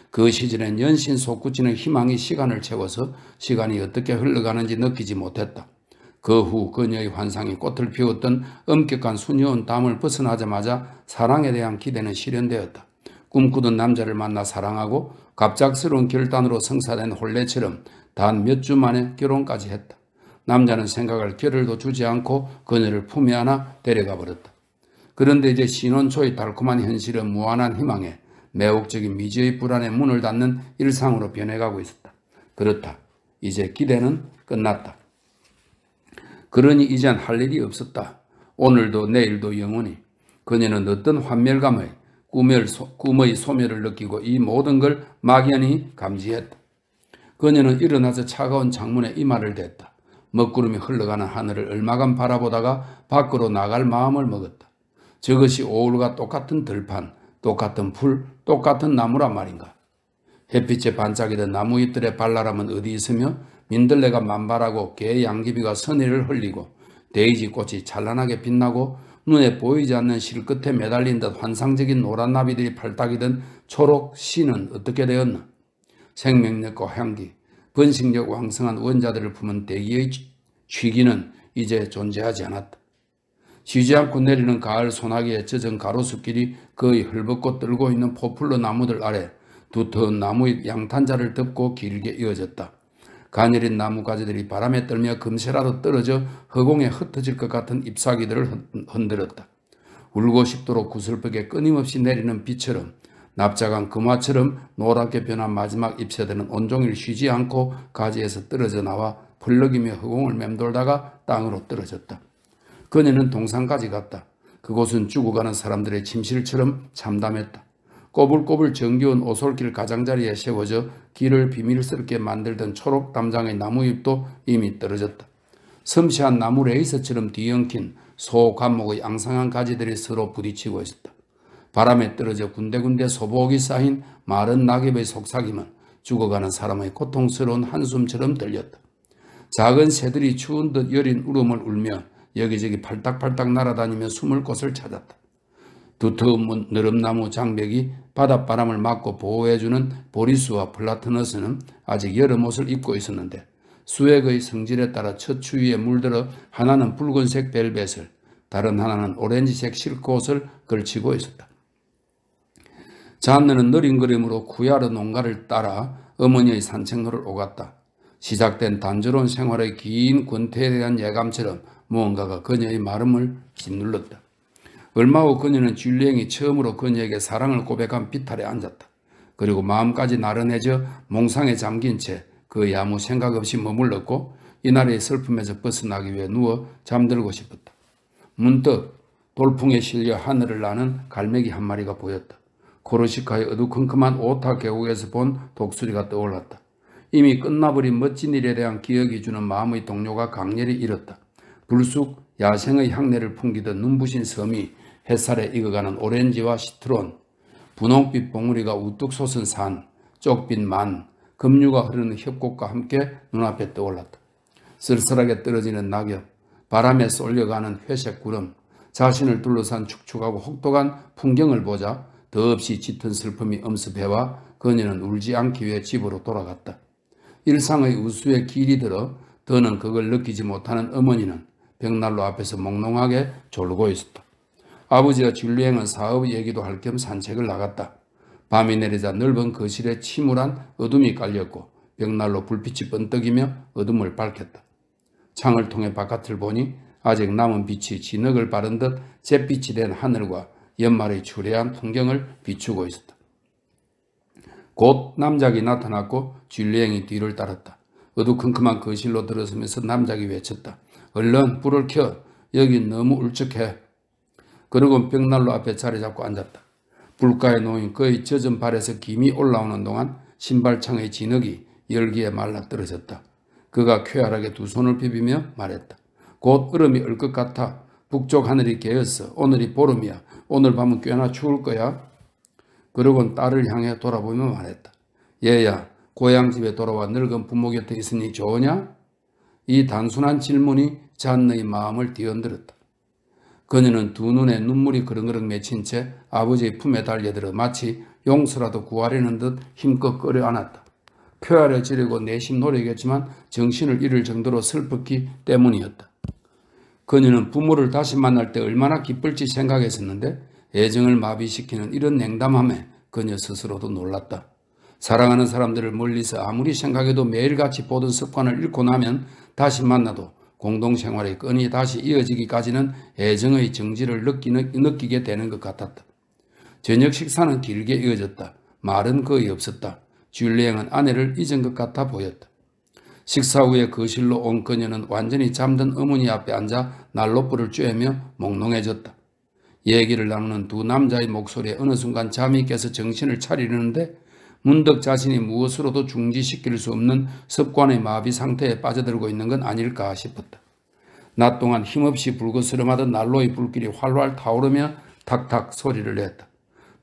그 시절엔 연신 솟구치는 희망이 시간을 채워서 시간이 어떻게 흘러가는지 느끼지 못했다. 그 후 그녀의 환상이 꽃을 피웠던 엄격한 수녀원 담을 벗어나자마자 사랑에 대한 기대는 실현되었다. 꿈꾸던 남자를 만나 사랑하고 갑작스러운 결단으로 성사된 혼례처럼 단 몇 주 만에 결혼까지 했다. 남자는 생각할 겨를도 주지 않고 그녀를 품에 안아 데려가 버렸다. 그런데 이제 신혼 초의 달콤한 현실은 무한한 희망에 매혹적인 미지의 불안에 문을 닫는 일상으로 변해가고 있었다. 그렇다. 이제 기대는 끝났다. 그러니 이젠 할 일이 없었다. 오늘도 내일도 영원히. 그녀는 어떤 환멸감의 꿈의 소멸을 느끼고 이 모든 걸 막연히 감지했다. 그녀는 일어나서 차가운 창문에 이마를 댔다. 먹구름이 흘러가는 하늘을 얼마간 바라보다가 밖으로 나갈 마음을 먹었다. 저것이 오울과 똑같은 들판, 똑같은 풀, 똑같은 나무란 말인가. 햇빛에 반짝이던 나무잎들의 발랄함은 어디 있으며 민들레가 만발하고 개 양귀비가 선의를 흘리고 데이지 꽃이 찬란하게 빛나고 눈에 보이지 않는 실끝에 매달린 듯 환상적인 노란 나비들이 팔딱이던 초록 씨는 어떻게 되었나. 생명력과 향기, 번식력 왕성한 원자들을 품은 대기의 취기는 이제 존재하지 않았다. 쉬지 않고 내리는 가을 소나기에 젖은 가로수길이 거의 헐벗고 떨고 있는 포플러 나무들 아래 두터운 나무의 양탄자를 덮고 길게 이어졌다. 가녀린 나무가지들이 바람에 떨며 금세라도 떨어져 허공에 흩어질 것 같은 잎사귀들을 흔들었다. 울고 싶도록 구슬프게 끊임없이 내리는 비처럼 납작한 금화처럼 노랗게 변한 마지막 잎새들은 온종일 쉬지 않고 가지에서 떨어져 나와 펄럭이며 허공을 맴돌다가 땅으로 떨어졌다. 그녀는 동산까지 갔다. 그곳은 죽어가는 사람들의 침실처럼 참담했다. 꼬불꼬불 정겨운 오솔길 가장자리에 세워져 길을 비밀스럽게 만들던 초록 담장의 나무잎도 이미 떨어졌다. 섬세한 나무 레이서처럼 뒤엉킨 소 감목의 앙상한 가지들이 서로 부딪히고 있었다. 바람에 떨어져 군데군데 소복이 쌓인 마른 낙엽의 속삭임은 죽어가는 사람의 고통스러운 한숨처럼 들렸다. 작은 새들이 추운 듯 여린 울음을 울며 여기저기 팔딱팔딱 날아다니며 숨을 곳을 찾았다. 두터운 느릅나무 장벽이 바닷바람을 막고 보호해주는 보리수와 플라트너스는 아직 여름옷을 입고 있었는데 수액의 성질에 따라 첫 추위에 물들어 하나는 붉은색 벨벳을, 다른 하나는 오렌지색 실크옷을 걸치고 있었다. 잔느는 느린 걸음으로 쿠야르 농가를 따라 어머니의 산책로를 오갔다. 시작된 단조로운 생활의 긴 권태에 대한 예감처럼 무언가가 그녀의 마음을 짓눌렀다. 얼마 후 그녀는 줄리앵이 처음으로 그녀에게 사랑을 고백한 비탈에 앉았다. 그리고 마음까지 나른해져 몽상에 잠긴 채 거의 아무 생각 없이 머물렀고 이날의 슬픔에서 벗어나기 위해 누워 잠들고 싶었다. 문득 돌풍에 실려 하늘을 나는 갈매기 한 마리가 보였다. 코르시카의 어두컴컴한 오타 계곡에서 본 독수리가 떠올랐다. 이미 끝나버린 멋진 일에 대한 기억이 주는 마음의 동료가 강렬히 일었다. 불쑥 야생의 향내를 풍기던 눈부신 섬이 햇살에 익어가는 오렌지와 시트론, 분홍빛 봉우리가 우뚝 솟은 산, 쪽빛 만, 급류가 흐르는 협곡과 함께 눈앞에 떠올랐다. 쓸쓸하게 떨어지는 낙엽, 바람에 쏠려가는 회색 구름, 자신을 둘러싼 축축하고 혹독한 풍경을 보자 더없이 짙은 슬픔이 엄습해와 그녀는 울지 않기 위해 집으로 돌아갔다. 일상의 우수에 길이 들어 더는 그걸 느끼지 못하는 어머니는 벽난로 앞에서 몽롱하게 졸고 있었다. 아버지와 줄리앵은 사업 얘기도 할 겸 산책을 나갔다. 밤이 내리자 넓은 거실에 침울한 어둠이 깔렸고 벽난로 불빛이 번뜩이며 어둠을 밝혔다. 창을 통해 바깥을 보니 아직 남은 빛이 진흙을 바른 듯 잿빛이 된 하늘과 연말의 추레한 풍경을 비추고 있었다. 곧 남작이 나타났고 줄리앵이 뒤를 따랐다. 어두컴컴한 거실로 들어서면서 남작이 외쳤다. 얼른 불을 켜. 여긴 너무 울적해. 그러고 벽난로 앞에 자리 잡고 앉았다. 불가에 놓인 그의 젖은 발에서 김이 올라오는 동안 신발창의 진흙이 열기에 말라 떨어졌다. 그가 쾌활하게 두 손을 비비며 말했다. 곧 얼음이 얼 것 같아. 북쪽 하늘이 개었어. 오늘이 보름이야. 오늘 밤은 꽤나 추울 거야. 그러곤 딸을 향해 돌아보며 말했다. 얘야, 고향집에 돌아와 늙은 부모 곁에 있으니 좋으냐? 이 단순한 질문이 잔느의 마음을 뒤흔들었다. 그녀는 두 눈에 눈물이 그릉그릉 맺힌 채 아버지의 품에 달려들어 마치 용서라도 구하려는 듯 힘껏 끌어안았다. 쾌활해지려고 내심 노력했지만 정신을 잃을 정도로 슬펐기 때문이었다. 그녀는 부모를 다시 만날 때 얼마나 기쁠지 생각했었는데 애정을 마비시키는 이런 냉담함에 그녀 스스로도 놀랐다. 사랑하는 사람들을 멀리서 아무리 생각해도 매일같이 보던 습관을 잃고 나면 다시 만나도 공동생활의 끈이 다시 이어지기까지는 애정의 정지를 느끼게 되는 것 같았다. 저녁 식사는 길게 이어졌다. 말은 거의 없었다. 줄리앵은 아내를 잊은 것 같아 보였다. 식사 후에 거실로 온 그녀는 완전히 잠든 어머니 앞에 앉아 난로불을 쬐며 몽롱해졌다. 얘기를 나누는 두 남자의 목소리에 어느 순간 잠이 깨서 정신을 차리려는데 문득 자신이 무엇으로도 중지시킬 수 없는 습관의 마비 상태에 빠져들고 있는 건 아닐까 싶었다. 낮 동안 힘없이 불거스름하던 난로의 불길이 활활 타오르며 탁탁 소리를 냈다.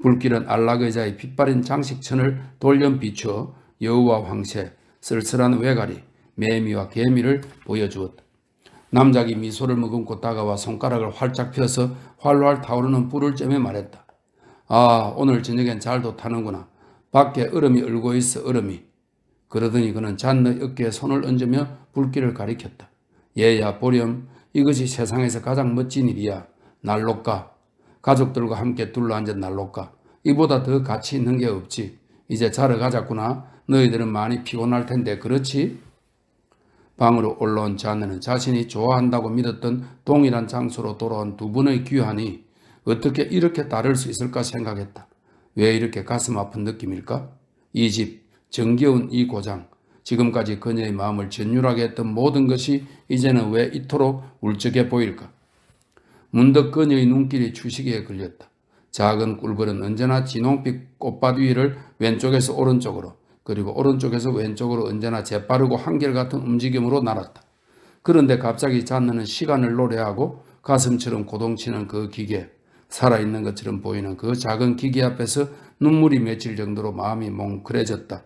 불길은 안락의자의 빛바랜 장식천을 돌연 비추어 여우와 황새, 쓸쓸한 외가리, 매미와 개미를 보여주었다. 남작이 미소를 머금고 다가와 손가락을 활짝 펴서 활활 타오르는 불을 쬐며 말했다. 아, 오늘 저녁엔 잘도 타는구나. 밖에 얼음이 얼고 있어, 얼음이. 그러더니 그는 잔의 어깨에 손을 얹으며 불길을 가리켰다. 얘야, 보렴. 이것이 세상에서 가장 멋진 일이야. 난로가. 가족들과 함께 둘러앉은 난로가. 이보다 더 가치 있는 게 없지. 이제 자러 가자꾸나. 너희들은 많이 피곤할 텐데 그렇지? 방으로 올라온 자네는 자신이 좋아한다고 믿었던 동일한 장소로 돌아온 두 분의 귀환이 어떻게 이렇게 다를 수 있을까 생각했다. 왜 이렇게 가슴 아픈 느낌일까? 이 집, 정겨운 이 고장, 지금까지 그녀의 마음을 전율하게 했던 모든 것이 이제는 왜 이토록 울적해 보일까? 문득 그녀의 눈길이 추시기에 걸렸다. 작은 꿀벌은 언제나 진홍빛 꽃밭 위를 왼쪽에서 오른쪽으로 그리고 오른쪽에서 왼쪽으로 언제나 재빠르고 한결같은 움직임으로 날았다. 그런데 갑자기 잔느는 시간을 노래하고 가슴처럼 고동치는 그 기계, 살아있는 것처럼 보이는 그 작은 기계 앞에서 눈물이 맺힐 정도로 마음이 뭉클해졌다.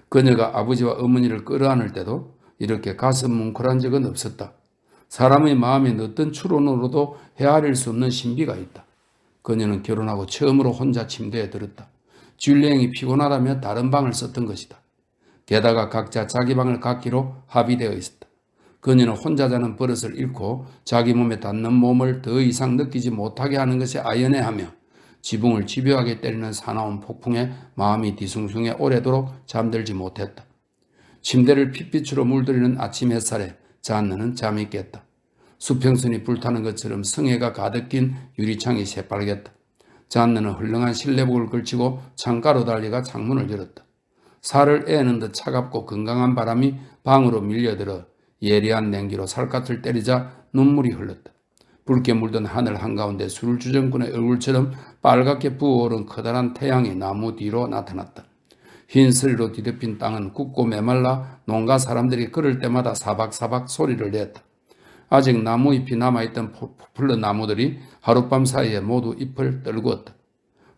그녀가 아버지와 어머니를 끌어안을 때도 이렇게 가슴 뭉클한 적은 없었다. 사람의 마음에 어떤 추론으로도 헤아릴 수 없는 신비가 있다. 그녀는 결혼하고 처음으로 혼자 침대에 들었다. 줄리앵이 피곤하다며 다른 방을 썼던 것이다. 게다가 각자 자기 방을 갖기로 합의되어 있었다. 그녀는 혼자 자는 버릇을 잃고 자기 몸에 닿는 몸을 더 이상 느끼지 못하게 하는 것에 아연해하며 지붕을 집요하게 때리는 사나운 폭풍에 마음이 뒤숭숭해 오래도록 잠들지 못했다. 침대를 핏빛으로 물들이는 아침 햇살에 잔느는 잠이 깼다. 수평선이 불타는 것처럼 성에가 가득 낀 유리창이 새빨겠다. 잔느는 헐렁한 실내복을 걸치고 창가로 달려가 창문을 열었다. 살을 애는 듯 차갑고 건강한 바람이 방으로 밀려들어 예리한 냉기로 살갗을 때리자 눈물이 흘렀다. 붉게 물든 하늘 한가운데 술주정꾼의 얼굴처럼 빨갛게 부어오른 커다란 태양이 나무 뒤로 나타났다. 흰 서리로 뒤덮인 땅은 굳고 메말라 농가 사람들이 걸을 때마다 사박사박 소리를 냈다. 아직 나무잎이 남아있던 포플러 나무들이 하룻밤 사이에 모두 잎을 떨구었다.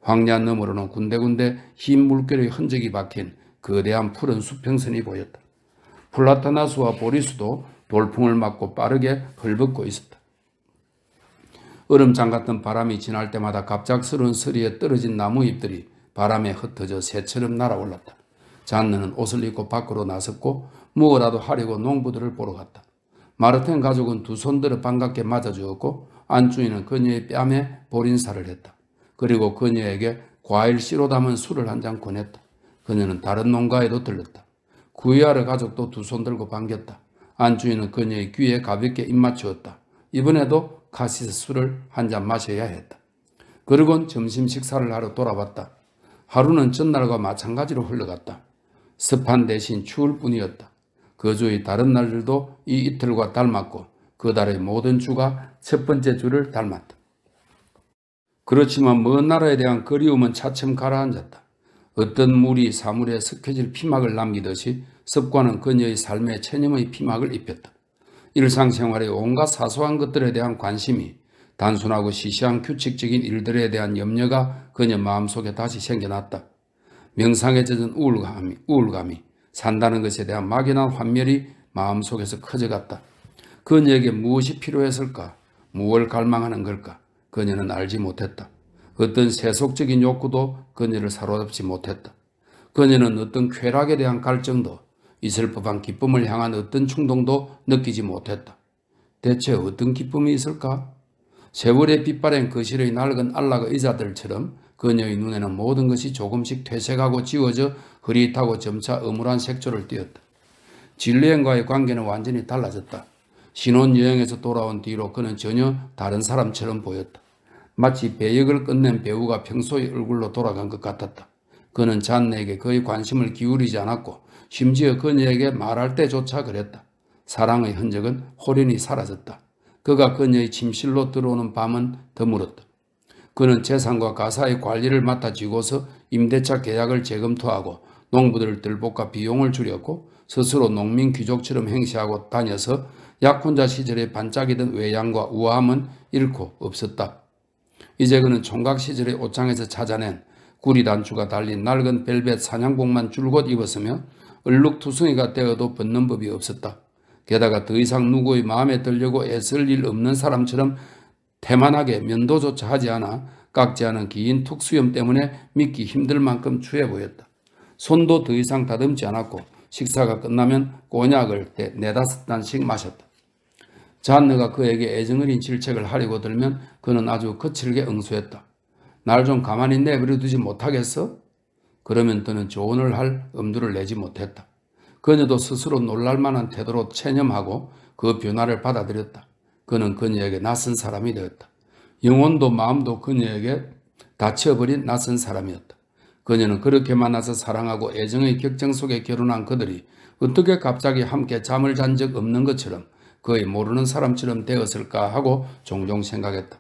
황야 너머로는 군데군데 흰 물결의 흔적이 박힌 거대한 푸른 수평선이 보였다. 플라타나수와 보리수도 돌풍을 맞고 빠르게 헐벗고 있었다. 얼음장 같은 바람이 지날 때마다 갑작스러운 서리에 떨어진 나무잎들이 바람에 흩어져 새처럼 날아올랐다. 잔느는 옷을 입고 밖으로 나섰고 무엇라도 하려고 농부들을 보러 갔다. 마르텐 가족은 두 손들어 반갑게 맞아주었고 안주인은 그녀의 뺨에 볼인사를 했다. 그리고 그녀에게 과일 씨로 담은 술을 한 잔 권했다. 그녀는 다른 농가에도 들렀다. 구애하러 가족도 두 손 들고 반겼다. 안주인은 그녀의 귀에 가볍게 입맞추었다. 이번에도 카시스 술을 한 잔 마셔야 했다. 그러곤 점심 식사를 하러 돌아왔다. 하루는 전날과 마찬가지로 흘러갔다. 습한 대신 추울 뿐이었다. 그 주의 다른 날들도 이 이틀과 닮았고 그 달의 모든 주가 첫 번째 주를 닮았다. 그렇지만 먼 나라에 대한 그리움은 차츰 가라앉았다. 어떤 물이 사물에 섞여질 피막을 남기듯이 습관은 그녀의 삶에 체념의 피막을 입혔다. 일상생활의 온갖 사소한 것들에 대한 관심이 단순하고 시시한 규칙적인 일들에 대한 염려가 그녀 마음속에 다시 생겨났다. 명상에 젖은 우울감이 산다는 것에 대한 막연한 환멸이 마음속에서 커져갔다. 그녀에게 무엇이 필요했을까? 무엇을 갈망하는 걸까? 그녀는 알지 못했다. 어떤 세속적인 욕구도 그녀를 사로잡지 못했다. 그녀는 어떤 쾌락에 대한 갈증도 있을 법한 기쁨을 향한 어떤 충동도 느끼지 못했다. 대체 어떤 기쁨이 있을까? 세월의 빛바랜 거실의 낡은 안락 의자들처럼 그녀의 눈에는 모든 것이 조금씩 퇴색하고 지워져 흐릿하고 점차 음울한 색조를 띠었다. 진리엔과의 관계는 완전히 달라졌다. 신혼여행에서 돌아온 뒤로 그는 전혀 다른 사람처럼 보였다. 마치 배역을 끝낸 배우가 평소의 얼굴로 돌아간 것 같았다. 그는 잔네에게 거의 관심을 기울이지 않았고 심지어 그녀에게 말할 때조차 그랬다. 사랑의 흔적은 홀연히 사라졌다. 그가 그녀의 침실로 들어오는 밤은 드물었다. 그는 재산과 가사의 관리를 맡아쥐고서 임대차 계약을 재검토하고 농부들을 들볶아 비용을 줄였고 스스로 농민 귀족처럼 행세하고 다녀서 약혼자 시절에 반짝이던 외양과 우아함은 잃고 없었다. 이제 그는 총각 시절의 옷장에서 찾아낸 구리단추가 달린 낡은 벨벳 사냥복만 줄곧 입었으며 얼룩투성이가 되어도 벗는 법이 없었다. 게다가 더 이상 누구의 마음에 들려고 애쓸 일 없는 사람처럼 태만하게 면도조차 하지 않아 깎지 않은 긴 툭수염 때문에 믿기 힘들 만큼 추해 보였다. 손도 더 이상 다듬지 않았고 식사가 끝나면 꼬냑을 네다섯 잔씩 마셨다. 잔느가 그에게 애정어린 질책을 하려고 들면 그는 아주 거칠게 응수했다. 날 좀 가만히 내버려 두지 못하겠어? 그러면 그는 조언을 할 엄두를 내지 못했다. 그녀도 스스로 놀랄만한 태도로 체념하고 그 변화를 받아들였다. 그는 그녀에게 낯선 사람이 되었다. 영혼도 마음도 그녀에게 닫혀버린 낯선 사람이었다. 그녀는 그렇게 만나서 사랑하고 애정의 격정 속에 결혼한 그들이 어떻게 갑자기 함께 잠을 잔 적 없는 것처럼 거의 모르는 사람처럼 되었을까 하고 종종 생각했다.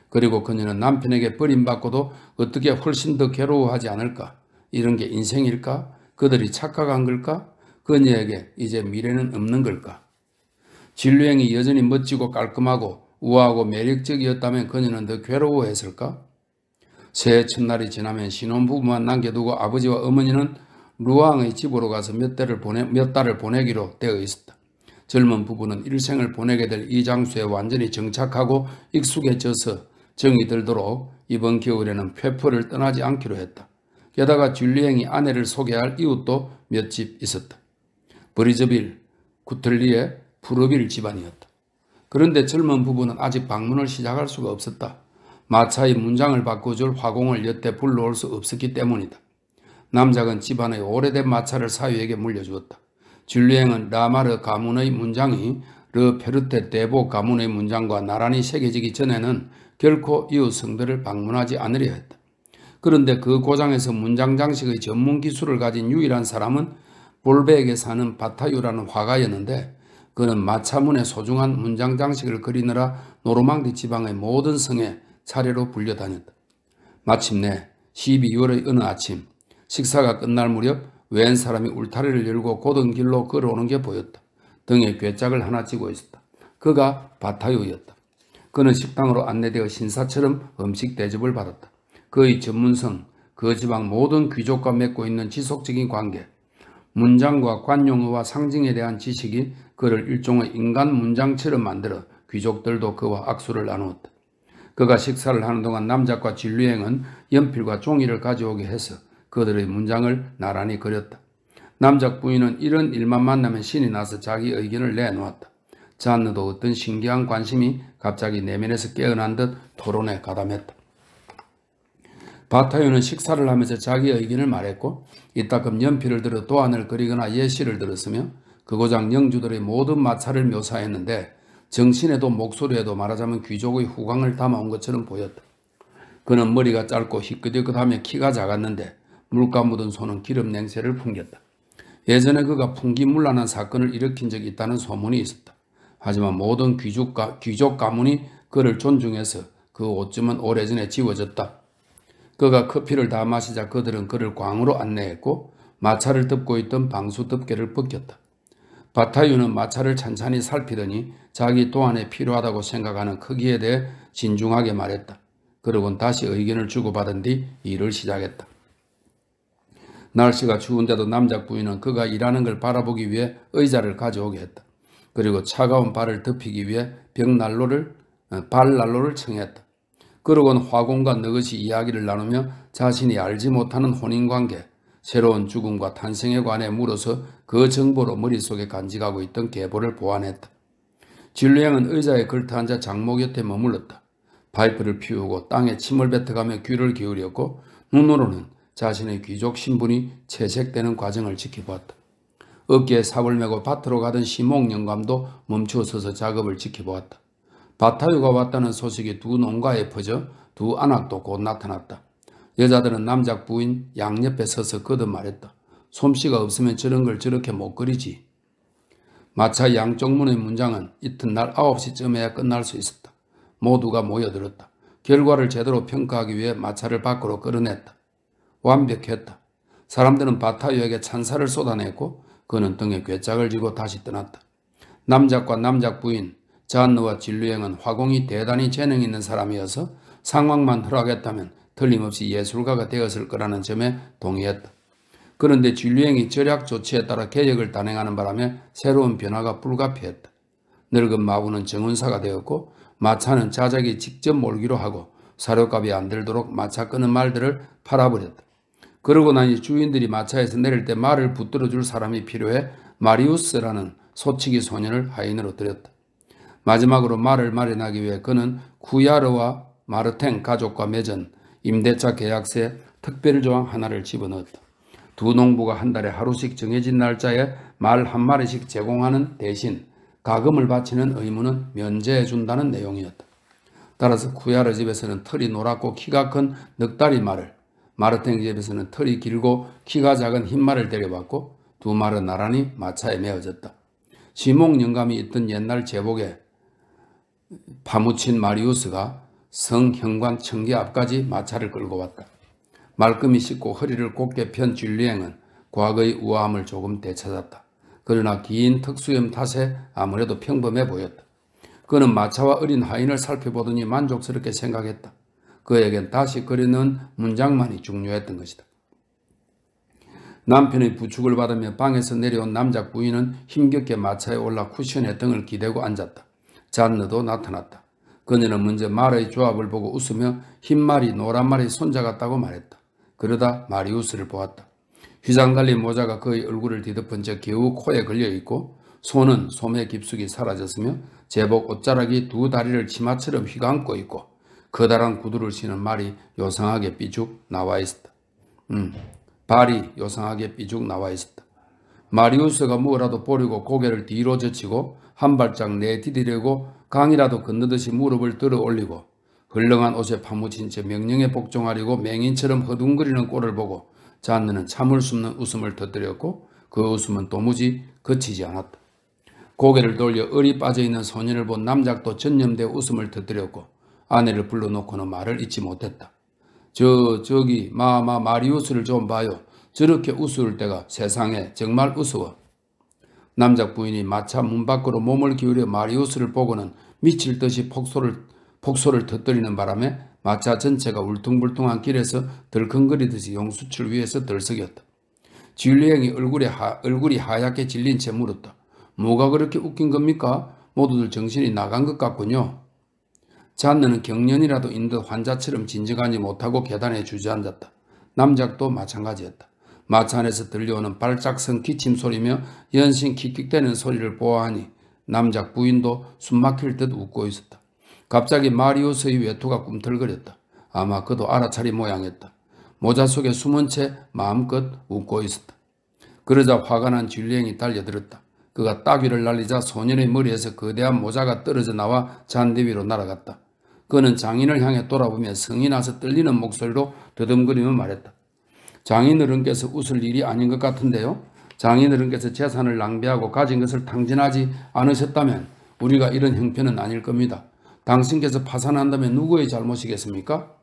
그리고 그녀는 남편에게 버림받고도 어떻게 훨씬 더 괴로워하지 않을까? 이런 게 인생일까? 그들이 착각한 걸까? 그녀에게 이제 미래는 없는 걸까? 진류행이 여전히 멋지고 깔끔하고 우아하고 매력적이었다면 그녀는 더 괴로워했을까? 새해 첫날이 지나면 신혼부부만 남겨두고 아버지와 어머니는 루앙의 집으로 가서 몇 달을 보내기로 되어 있었다. 젊은 부부는 일생을 보내게 될 이 장소에 완전히 정착하고 익숙해져서 정이 들도록 이번 겨울에는 페퍼를 떠나지 않기로 했다. 게다가 줄리앵이 아내를 소개할 이웃도 몇 집 있었다. 브리즈빌, 구틀리의 푸르빌 집안이었다. 그런데 젊은 부부는 아직 방문을 시작할 수가 없었다. 마차의 문장을 바꿔줄 화공을 여태 불러올 수 없었기 때문이다. 남작은 집안의 오래된 마차를 사위에게 물려주었다. 줄리앵은 라마르 가문의 문장이 르 페르테 데보 가문의 문장과 나란히 새겨지기 전에는 결코 이웃 성들을 방문하지 않으려 했다. 그런데 그 고장에서 문장 장식의 전문 기술을 가진 유일한 사람은 볼베에게 사는 바타유라는 화가였는데 그는 마차문의 소중한 문장 장식을 그리느라 노르망디 지방의 모든 성에 차례로 불려다녔다. 마침내 12월의 어느 아침 식사가 끝날 무렵 웬 사람이 울타리를 열고 고든 길로 걸어오는 게 보였다. 등에 괴짝을 하나 쥐고 있었다. 그가 바타유였다. 그는 식당으로 안내되어 신사처럼 음식 대접을 받았다. 그의 전문성, 그 지방 모든 귀족과 맺고 있는 지속적인 관계, 문장과 관용어와 상징에 대한 지식이 그를 일종의 인간 문장처럼 만들어 귀족들도 그와 악수를 나누었다. 그가 식사를 하는 동안 남작과 진류행은 연필과 종이를 가져오게 해서 그들의 문장을 나란히 그렸다. 남작 부인은 이런 일만 만나면 신이 나서 자기 의견을 내놓았다. 잔느도 어떤 신기한 관심이 갑자기 내면에서 깨어난 듯 토론에 가담했다. 바타유는 식사를 하면서 자기 의견을 말했고 이따금 연필을 들어 도안을 그리거나 예시를 들었으며 그 고장 영주들의 모든 마차를 묘사했는데 정신에도 목소리에도 말하자면 귀족의 후광을 담아온 것처럼 보였다. 그는 머리가 짧고 희끗희끗하며 키가 작았는데 물감 묻은 손은 기름 냉새를 풍겼다. 예전에 그가 풍기문란한 사건을 일으킨 적이 있다는 소문이 있었다. 하지만 모든 귀족 가문이 그를 존중해서 그 옷쯤은 오래전에 지워졌다. 그가 커피를 다 마시자 그들은 그를 광으로 안내했고 마차를 덮고 있던 방수 덮개를 벗겼다. 바타유는 마차를 찬찬히 살피더니 자기 도안에 필요하다고 생각하는 크기에 대해 진중하게 말했다. 그러곤 다시 의견을 주고받은 뒤 일을 시작했다. 날씨가 추운데도 남작 부인은 그가 일하는 걸 바라보기 위해 의자를 가져오게 했다. 그리고 차가운 발을 덮이기 위해 발난로를 청했다. 그러곤 화공과 느긋이 이야기를 나누며 자신이 알지 못하는 혼인관계, 새로운 죽음과 탄생에 관해 물어서 그 정보로 머릿속에 간직하고 있던 계보를 보완했다. 진류양은 의자에 걸터앉아 장모 곁에 머물렀다. 파이프를 피우고 땅에 침을 뱉어가며 귀를 기울였고 눈으로는 자신의 귀족 신분이 채색되는 과정을 지켜보았다. 어깨에 삽을 메고 밭으로 가던 시목 영감도 멈추어 서서 작업을 지켜보았다. 바타유가 왔다는 소식이 두 농가에 퍼져 두 안악도 곧 나타났다. 여자들은 남작 부인 양옆에 서서 거듭 말했다. 솜씨가 없으면 저런 걸 저렇게 못 그리지. 마차 양쪽 문의 문장은 이튿날 9시쯤에야 끝날 수 있었다. 모두가 모여들었다. 결과를 제대로 평가하기 위해 마차를 밖으로 끌어냈다. 완벽했다. 사람들은 바타유에게 찬사를 쏟아냈고 그는 등에 괴짝을 지고 다시 떠났다. 남작과 남작 부인 잔느와 진류행은 화공이 대단히 재능 있는 사람이어서 상황만 허락했다면 틀림없이 예술가가 되었을 거라는 점에 동의했다. 그런데 진류행이 절약 조치에 따라 개혁을 단행하는 바람에 새로운 변화가 불가피했다. 늙은 마부는 정운사가 되었고 마차는 자작이 직접 몰기로 하고 사료값이 안 들도록 마차 끄는 말들을 팔아버렸다. 그러고 나니 주인들이 마차에서 내릴 때 말을 붙들어줄 사람이 필요해 마리우스라는 소치기 소년을 하인으로 들였다. 마지막으로 말을 마련하기 위해 그는 쿠야르와 마르탱 가족과 맺은 임대차 계약서에 특별조항 하나를 집어넣었다. 두 농부가 한 달에 하루씩 정해진 날짜에 말 한 마리씩 제공하는 대신 가금을 바치는 의무는 면제해준다는 내용이었다. 따라서 쿠야르 집에서는 털이 노랗고 키가 큰 넉다리 말을, 마르탱 집에서는 털이 길고 키가 작은 흰말을 데려왔고 두 말은 나란히 마차에 메어졌다. 시목 영감이 있던 옛날 제복에 파묻힌 마리우스가 성현관 청계 앞까지 마차를 끌고 왔다. 말끔히 씻고 허리를 곧게 편 진류행은 과거의 우아함을 조금 되찾았다. 그러나 긴 턱수염 탓에 아무래도 평범해 보였다. 그는 마차와 어린 하인을 살펴보더니 만족스럽게 생각했다. 그에겐 다시 그려놓은 문장만이 중요했던 것이다. 남편의 부축을 받으며 방에서 내려온 남작 부인은 힘겹게 마차에 올라 쿠션에 등을 기대고 앉았다. 잔느도 나타났다. 그녀는 먼저 말의 조합을 보고 웃으며 흰말이 노란말의 손자 같다고 말했다. 그러다 마리우스를 보았다. 휘장 달린 모자가 그의 얼굴을 뒤덮은 채 겨우 코에 걸려있고 손은 소매 깊숙이 사라졌으며 제복 옷자락이 두 다리를 치마처럼 휘감고 있고 커다란 구두를 신은 말이 요상하게 삐죽 나와 있었다. 발이 요상하게 삐죽 나와 있었다. 마리우스가 뭐라도 보려고 고개를 뒤로 젖히고 한 발짝 내디디려고 강이라도 건너듯이 무릎을 들어 올리고 헐렁한 옷에 파묻힌 채 명령에 복종하려고 맹인처럼 허둥거리는 꼴을 보고 잔느는 참을 수 없는 웃음을 터뜨렸고 그 웃음은 도무지 그치지 않았다. 고개를 돌려 얼이 빠져있는 소년을 본 남작도 전념되어 웃음을 터뜨렸고 아내를 불러놓고는 말을 잇지 못했다. 저기 마리우스를 좀 봐요. 저렇게 웃을 때가 세상에 정말 우스워. 남작 부인이 마차 문 밖으로 몸을 기울여 마리우스를 보고는 미칠 듯이 폭소를 터뜨리는 바람에 마차 전체가 울퉁불퉁한 길에서 덜컹거리듯이 용수철 위에서 들썩였다. 진류행이 얼굴이 하얗게 질린 채 물었다. 뭐가 그렇게 웃긴 겁니까? 모두들 정신이 나간 것 같군요. 잔느는 경련이라도 있는 듯 환자처럼 진정하지 못하고 계단에 주저앉았다. 남작도 마찬가지였다. 마차 안에서 들려오는 발작성 기침 소리며 연신 킥킥대는 소리를 보아하니 남작 부인도 숨막힐 듯 웃고 있었다. 갑자기 마리우스의 외투가 꿈틀거렸다. 아마 그도 알아차린 모양이었다. 모자 속에 숨은 채 마음껏 웃고 있었다. 그러자 화가 난 줄리앵이 달려들었다. 그가 따귀를 날리자 소년의 머리에서 거대한 모자가 떨어져 나와 잔디 위로 날아갔다. 그는 장인을 향해 돌아보며 성이 나서 떨리는 목소리로 더듬거리며 말했다. 장인어른께서 웃을 일이 아닌 것 같은데요. 장인어른께서 재산을 낭비하고 가진 것을 탕진하지 않으셨다면 우리가 이런 형편은 아닐 겁니다. 당신께서 파산한다면 누구의 잘못이겠습니까?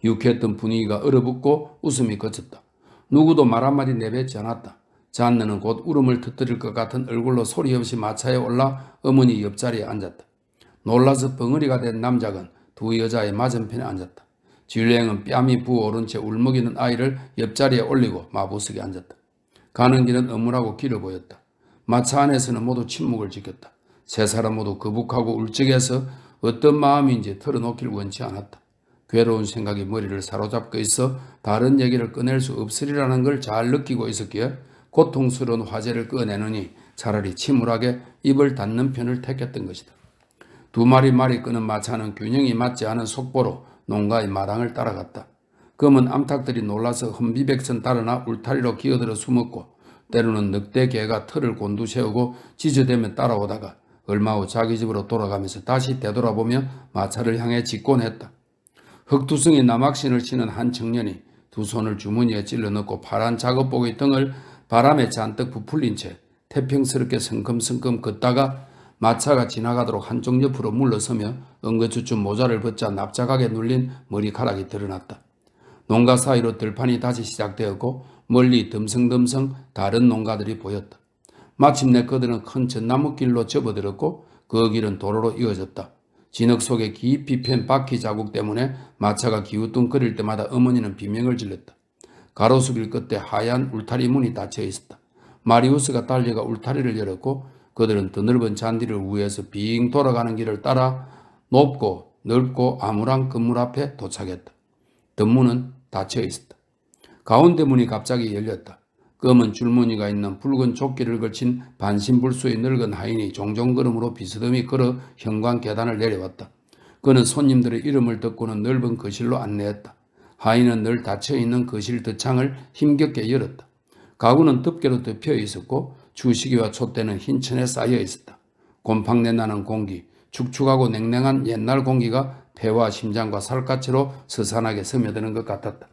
유쾌했던 분위기가 얼어붙고 웃음이 그쳤다. 누구도 말 한마디 내뱉지 않았다. 잔느는 곧 울음을 터뜨릴 것 같은 얼굴로 소리 없이 마차에 올라 어머니 옆자리에 앉았다. 놀라서 벙어리가 된 남작은 두 여자의 맞은편에 앉았다. 줄리앵은 뺨이 부어오른 채 울먹이는 아이를 옆자리에 올리고 마부석에 앉았다. 가는 길은 어물하고 길어 보였다. 마차 안에서는 모두 침묵을 지켰다. 세 사람 모두 거북하고 울적해서 어떤 마음인지 털어놓길 원치 않았다. 괴로운 생각이 머리를 사로잡고 있어 다른 얘기를 꺼낼 수 없으리라는 걸 잘 느끼고 있었기에 고통스러운 화제를 꺼내느니 차라리 침울하게 입을 닫는 편을 택했던 것이다. 두 마리 말이 끄는 마차는 균형이 맞지 않은 속보로 농가의 마당을 따라갔다. 검은 암탉들이 놀라서 험비백선 달아나 울타리로 기어들어 숨었고 때로는 늑대 개가 털을 곤두세우고 지저대며 따라오다가 얼마 후 자기 집으로 돌아가면서 다시 되돌아보며 마차를 향해 직곤 했다. 흑투성이 남학신을 치는 한 청년이 두 손을 주머니에 찔러 넣고 파란 작업복의 등을 바람에 잔뜩 부풀린 채 태평스럽게 성큼성큼 걷다가 마차가 지나가도록 한쪽 옆으로 물러서며 엉거주춤 모자를 벗자 납작하게 눌린 머리카락이 드러났다. 농가 사이로 들판이 다시 시작되었고 멀리 듬성듬성 다른 농가들이 보였다. 마침내 그들은 큰 전나무길로 접어들었고 그 길은 도로로 이어졌다. 진흙 속에 깊이 팬 바퀴 자국 때문에 마차가 기우뚱거릴 때마다 어머니는 비명을 질렀다. 가로수길 끝에 하얀 울타리 문이 닫혀 있었다. 마리우스가 달려가 울타리를 열었고 그들은 더 넓은 잔디를 위에서 빙 돌아가는 길을 따라 높고 넓고 암울한 건물 앞에 도착했다. 덧문은 닫혀 있었다. 가운데 문이 갑자기 열렸다. 검은 줄무늬가 있는 붉은 조끼를 걸친 반신불수의 늙은 하인이 종종걸음으로 비스듬히 걸어 현관 계단을 내려왔다. 그는 손님들의 이름을 듣고는 넓은 거실로 안내했다. 하인은 늘 닫혀있는 거실 덧창을 힘겹게 열었다. 가구는 덮개로 덮여 있었고 주시기와 촛대는 흰 천에 쌓여 있었다. 곰팡내 나는 공기, 축축하고 냉랭한 옛날 공기가 폐와 심장과 살갗으로 서산하게 스며드는 것 같았다.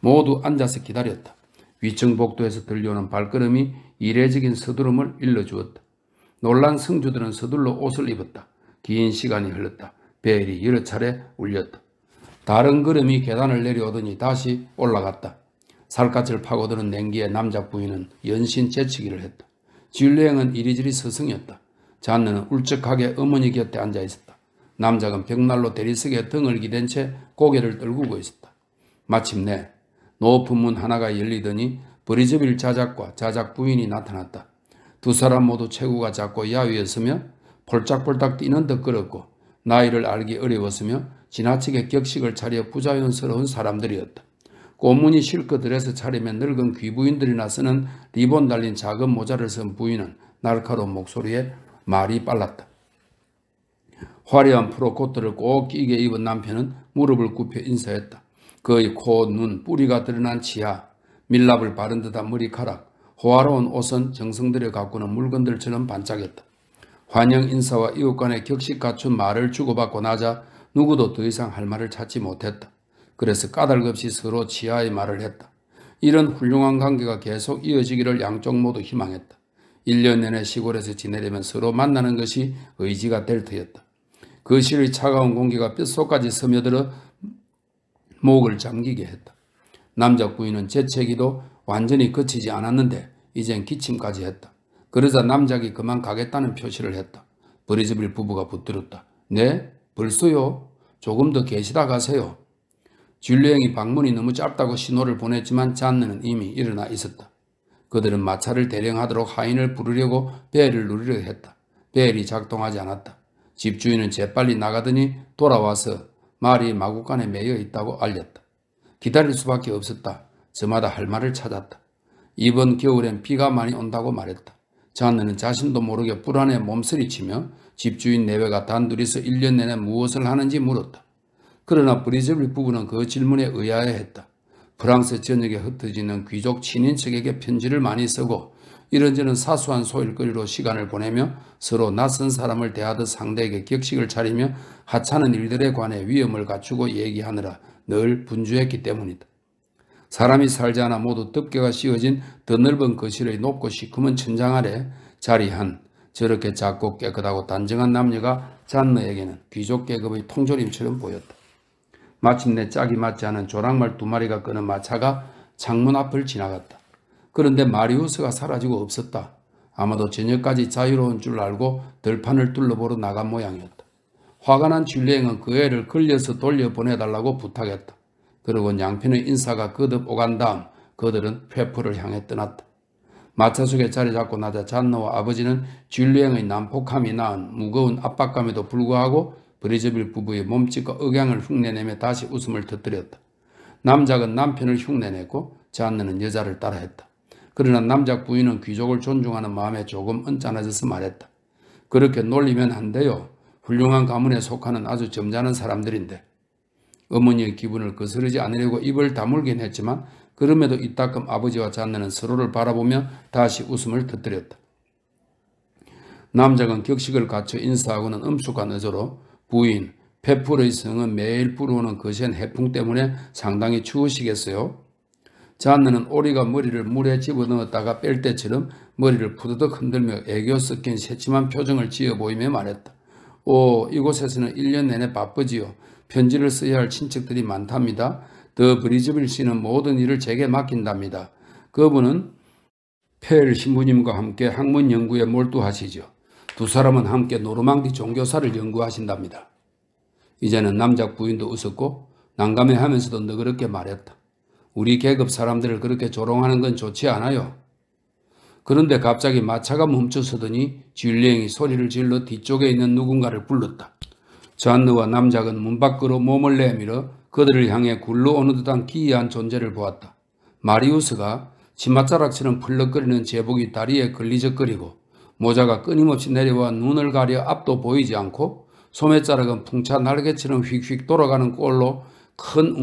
모두 앉아서 기다렸다. 위층 복도에서 들려오는 발걸음이 이례적인 서두름을 일러주었다. 놀란 성주들은 서둘러 옷을 입었다. 긴 시간이 흘렀다. 벨이 여러 차례 울렸다. 다른 걸음이 계단을 내려오더니 다시 올라갔다. 살갗을 파고드는 냉기에 남자 부인은 연신 재치기를 했다. 줄리앵은 이리저리 서성였다. 잔느는 울적하게 어머니 곁에 앉아 있었다. 남작은 벽난로 대리석에 등을 기댄 채 고개를 떨구고 있었다. 마침내 높은 문 하나가 열리더니 브리즈빌 자작과 자작 부인이 나타났다. 두 사람 모두 체구가 작고 야위였으며 폴짝폴짝 뛰는 듯 걸었고 나이를 알기 어려웠으며 지나치게 격식을 차려 부자연스러운 사람들이었다. 꽃무늬 실크들에서 차리면 늙은 귀부인들이나 쓰는 리본 달린 작은 모자를 쓴 부인은 날카로운 목소리에 말이 빨랐다. 화려한 프로코트를 꼭 끼게 입은 남편은 무릎을 굽혀 인사했다. 그의 코, 눈, 뿌리가 드러난 치아, 밀랍을 바른 듯한 머리카락, 호화로운 옷은 정성들여 가꾸는 물건들처럼 반짝였다. 환영 인사와 이웃 간의 격식 갖춘 말을 주고받고 나자 누구도 더 이상 할 말을 찾지 못했다. 그래서 까닭없이 서로 치아의 말을 했다. 이런 훌륭한 관계가 계속 이어지기를 양쪽 모두 희망했다. 1년 내내 시골에서 지내려면 서로 만나는 것이 의지가 될 터였다. 거실의 차가운 공기가 뼛속까지 스며들어 목을 잠기게 했다. 남자 부인은 재채기도 완전히 그치지 않았는데 이젠 기침까지 했다. 그러자 남작이 그만 가겠다는 표시를 했다. 브리즈빌 부부가 붙들었다. 네? 벌써요? 조금 더 계시다 가세요. 줄리앵이 방문이 너무 짧다고 신호를 보냈지만 잔느는 이미 일어나 있었다. 그들은 마차를 대령하도록 하인을 부르려고 벨을 누르려 했다. 벨이 작동하지 않았다. 집주인은 재빨리 나가더니 돌아와서 말이 마구간에 매여 있다고 알렸다. 기다릴 수밖에 없었다. 저마다 할 말을 찾았다. 이번 겨울엔 비가 많이 온다고 말했다. 잔느는 자신도 모르게 불안에 몸서리치며 집주인 내외가 단둘이서 1년 내내 무엇을 하는지 물었다. 그러나 브리즈빌 부부는 그 질문에 의아해했다. 프랑스 전역에 흩어지는 귀족 친인척에게 편지를 많이 쓰고 이런저런 사소한 소일거리로 시간을 보내며 서로 낯선 사람을 대하듯 상대에게 격식을 차리며 하찮은 일들에 관해 위엄을 갖추고 얘기하느라 늘 분주했기 때문이다. 사람이 살지 않아 모두 덮개가 씌워진 더 넓은 거실의 높고 시커먼 천장 아래 자리한 저렇게 작고 깨끗하고 단정한 남녀가 잔느에게는 귀족 계급의 통조림처럼 보였다. 마침내 짝이 맞지 않은 조랑말 2마리가 끄는 마차가 창문 앞을 지나갔다. 그런데 마리우스가 사라지고 없었다. 아마도 저녁까지 자유로운 줄 알고 들판을 둘러보러 나간 모양이었다. 화가 난 줄리앵은 그 애를 걸려서 돌려보내달라고 부탁했다. 그리고 양편의 인사가 거듭 오간 다음 그들은 페프를 향해 떠났다. 마차 속에 자리 잡고 나자 잔느와 아버지는 줄리앵의 난폭함이 낳은 무거운 압박감에도 불구하고 브리즈빌 부부의 몸짓과 억양을 흉내내며 다시 웃음을 터뜨렸다. 남작은 남편을 흉내내고 잔느는 여자를 따라했다. 그러나 남작 부인은 귀족을 존중하는 마음에 조금 언짢아져서 말했다. 그렇게 놀리면 안 돼요. 훌륭한 가문에 속하는 아주 점잖은 사람들인데. 어머니의 기분을 거스르지 않으려고 입을 다물긴 했지만 그럼에도 이따금 아버지와 잔느는 서로를 바라보며 다시 웃음을 터뜨렸다. 남작은 격식을 갖춰 인사하고는 엄숙한 어조로 부인, 페풀의 성은 매일 불어오는 거센 해풍 때문에 상당히 추우시겠어요? 잔느는 오리가 머리를 물에 집어넣었다가 뺄 때처럼 머리를 푸드덕 흔들며 애교 섞인 새침한 표정을 지어 보이며 말했다. 오, 이곳에서는 1년 내내 바쁘지요. 편지를 써야 할 친척들이 많답니다. 더 브리즈빌 씨는 모든 일을 제게 맡긴답니다. 그분은 펠 신부님과 함께 학문 연구에 몰두하시죠. 두 사람은 함께 노르망디 종교사를 연구하신답니다. 이제는 남작 부인도 웃었고 난감해하면서도 너그럽게 말했다. 우리 계급 사람들을 그렇게 조롱하는 건 좋지 않아요. 그런데 갑자기 마차가 멈춰서더니 줄리앵이 소리를 질러 뒤쪽에 있는 누군가를 불렀다. 잔느와 남작은 문 밖으로 몸을 내밀어 그들을 향해 굴러오는 듯한 기이한 존재를 보았다. 마리우스가 치맛자락처럼 풀럭거리는 제복이 다리에 걸리적거리고 모자가 끊임없이 내려와 눈을 가려 앞도 보이지 않고 소매자락은 풍차 날개처럼 휙휙 돌아가는 꼴로 큰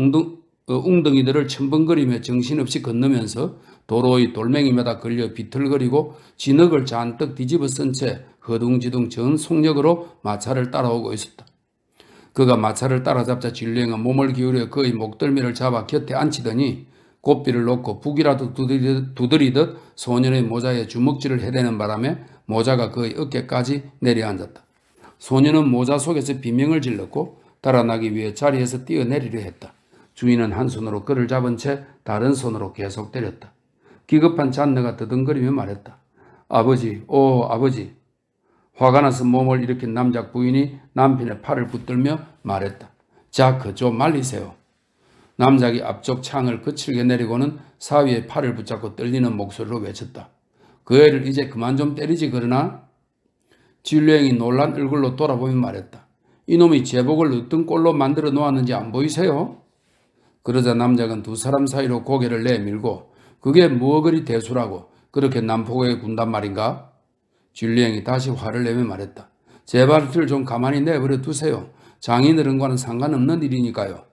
웅덩이들을 첨벙거리며 정신없이 건너면서 도로의 돌멩이마다 걸려 비틀거리고 진흙을 잔뜩 뒤집어 쓴 채 허둥지둥 전 속력으로 마차를 따라오고 있었다. 그가 마차를 따라잡자 줄리앵은 몸을 기울여 그의 목덜미를 잡아 곁에 앉히더니 고삐를 놓고 북이라도 두드리듯 소년의 모자에 주먹질을 해대는 바람에 모자가 그의 어깨까지 내려앉았다. 소년은 모자 속에서 비명을 질렀고 달아나기 위해 자리에서 뛰어내리려 했다. 주인은 한 손으로 그를 잡은 채 다른 손으로 계속 때렸다. 기급한 잔느가 더듬거리며 말했다. 아버지, 오 아버지. 화가 나서 몸을 일으킨 남작 부인이 남편의 팔을 붙들며 말했다. 자크, 좀 말리세요. 남작이 앞쪽 창을 거칠게 내리고는 사위의 팔을 붙잡고 떨리는 목소리로 외쳤다. 그 애를 이제 그만 좀 때리지 그러나? 줄리앵이 놀란 얼굴로 돌아보며 말했다. 이놈이 제복을 어떤 꼴로 만들어 놓았는지 안 보이세요? 그러자 남작은 두 사람 사이로 고개를 내밀고 그게 뭐 그리 대수라고 그렇게 난폭하게 군단 말인가? 줄리앵이 다시 화를 내며 말했다. 제발들 좀 가만히 내버려 두세요. 장인어른과는 상관없는 일이니까요.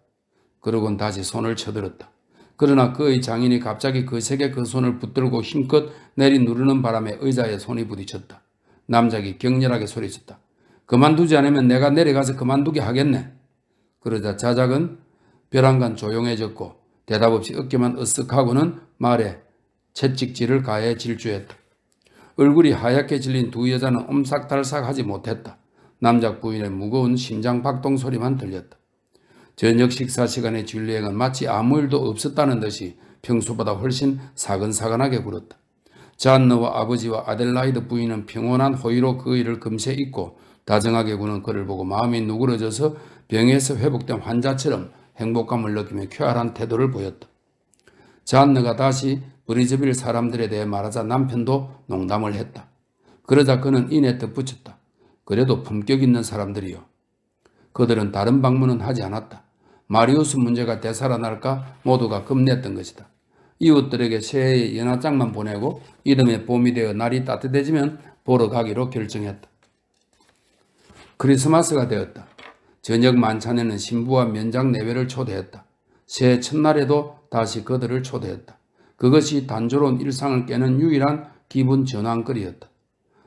그러곤 다시 손을 쳐들었다. 그러나 그의 장인이 갑자기 거세게 그 손을 붙들고 힘껏 내리 누르는 바람에 의자에 손이 부딪혔다. 남작이 격렬하게 소리쳤다. 그만두지 않으면 내가 내려가서 그만두게 하겠네. 그러자 자작은 벼랑간 조용해졌고 대답 없이 어깨만 으쓱하고는 말에 채찍질을 가해 질주했다. 얼굴이 하얗게 질린 두 여자는 옴삭달싹하지 못했다. 남작 부인의 무거운 심장 박동 소리만 들렸다. 저녁 식사 시간에 줄리앵은 마치 아무 일도 없었다는 듯이 평소보다 훨씬 사근사근하게 굴었다. 잔느와 아버지와 아델라이드 부인은 평온한 호의로 그 일을 금세 잊고 다정하게 구는 그를 보고 마음이 누그러져서 병에서 회복된 환자처럼 행복감을 느끼며 쾌활한 태도를 보였다. 잔느가 다시 브리즈빌 사람들에 대해 말하자 남편도 농담을 했다. 그러자 그는 이내 덧붙였다. 그래도 품격 있는 사람들이요. 그들은 다른 방문은 하지 않았다. 마리우스 문제가 되살아날까 모두가 겁냈던 것이다. 이웃들에게 새해의 연하장만 보내고 이듬해 봄이 되어 날이 따뜻해지면 보러 가기로 결정했다. 크리스마스가 되었다. 저녁 만찬에는 신부와 면장 내외를 초대했다. 새해 첫날에도 다시 그들을 초대했다. 그것이 단조로운 일상을 깨는 유일한 기분 전환거리였다.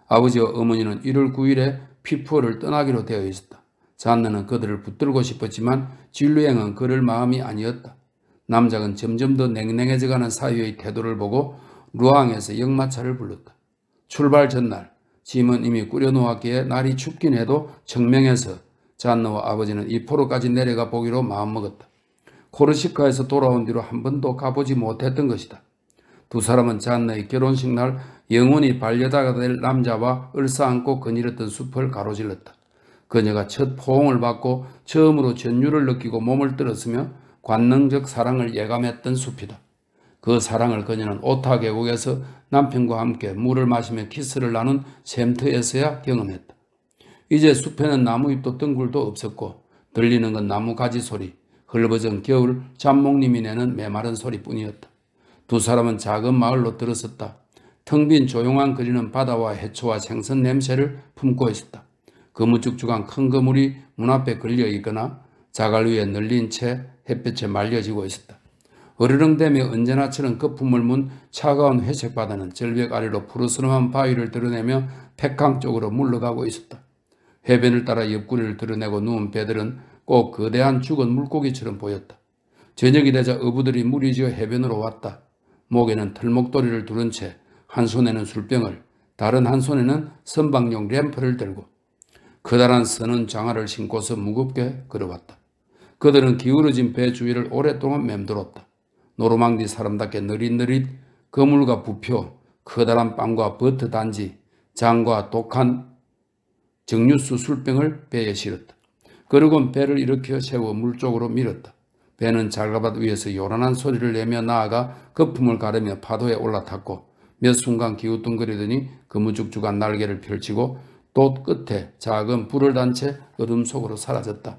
아버지와 어머니는 1월 9일에 피프어를 떠나기로 되어 있었다. 잔느는 그들을 붙들고 싶었지만 진류행은 그럴 마음이 아니었다. 남작은 점점 더 냉랭해져가는 사위의 태도를 보고 루앙에서 역마차를 불렀다. 출발 전날 짐은 이미 꾸려놓았기에 날이 춥긴 해도 청명해서 잔느와 아버지는 이 포로까지 내려가 보기로 마음먹었다. 코르시카에서 돌아온 뒤로 한 번도 가보지 못했던 것이다. 두 사람은 잔느의 결혼식 날 영원히 반려자가 될 남자와 얼싸안고 거닐었던 숲을 가로질렀다. 그녀가 첫 포옹을 받고 처음으로 전율을 느끼고 몸을 떨었으며 관능적 사랑을 예감했던 숲이다. 그 사랑을 그녀는 오타 계곡에서 남편과 함께 물을 마시며 키스를 나눈 샘터에서야 경험했다. 이제 숲에는 나무잎도 덩굴도 없었고 들리는 건 나무 가지 소리, 헐벗은 겨울 잠목님이 내는 메마른 소리뿐이었다. 두 사람은 작은 마을로 들어섰다. 텅 빈 조용한 거리는 바다와 해초와 생선 냄새를 품고 있었다. 거무쭉쭉한 큰 그물이 문 앞에 걸려 있거나 자갈 위에 널린 채 햇볕에 말려지고 있었다. 어르렁대며 언제나처럼 거품을 문 차가운 회색 바다는 절벽 아래로 푸르스름한 바위를 드러내며 백항 쪽으로 물러가고 있었다. 해변을 따라 옆구리를 드러내고 누운 배들은 꼭 거대한 죽은 물고기처럼 보였다. 저녁이 되자 어부들이 무리 지어 해변으로 왔다. 목에는 털목도리를 두른 채 한 손에는 술병을, 다른 한 손에는 선박용 램프를 들고 커다란 서는 장화를 신고서 무겁게 걸어왔다. 그들은 기울어진 배 주위를 오랫동안 맴돌았다. 노르망디 사람답게 느릿느릿 거물과 부표, 커다란 빵과 버터 단지, 장과 독한 정류수 술병을 배에 실었다. 그러곤 배를 일으켜 세워 물 쪽으로 밀었다. 배는 잘가밭 위에서 요란한 소리를 내며 나아가 거품을 가르며 파도에 올라탔고 몇 순간 기우뚱거리더니 거무죽죽한 날개를 펼치고 돛 끝에 작은 불을 단 채 어둠 속으로 사라졌다.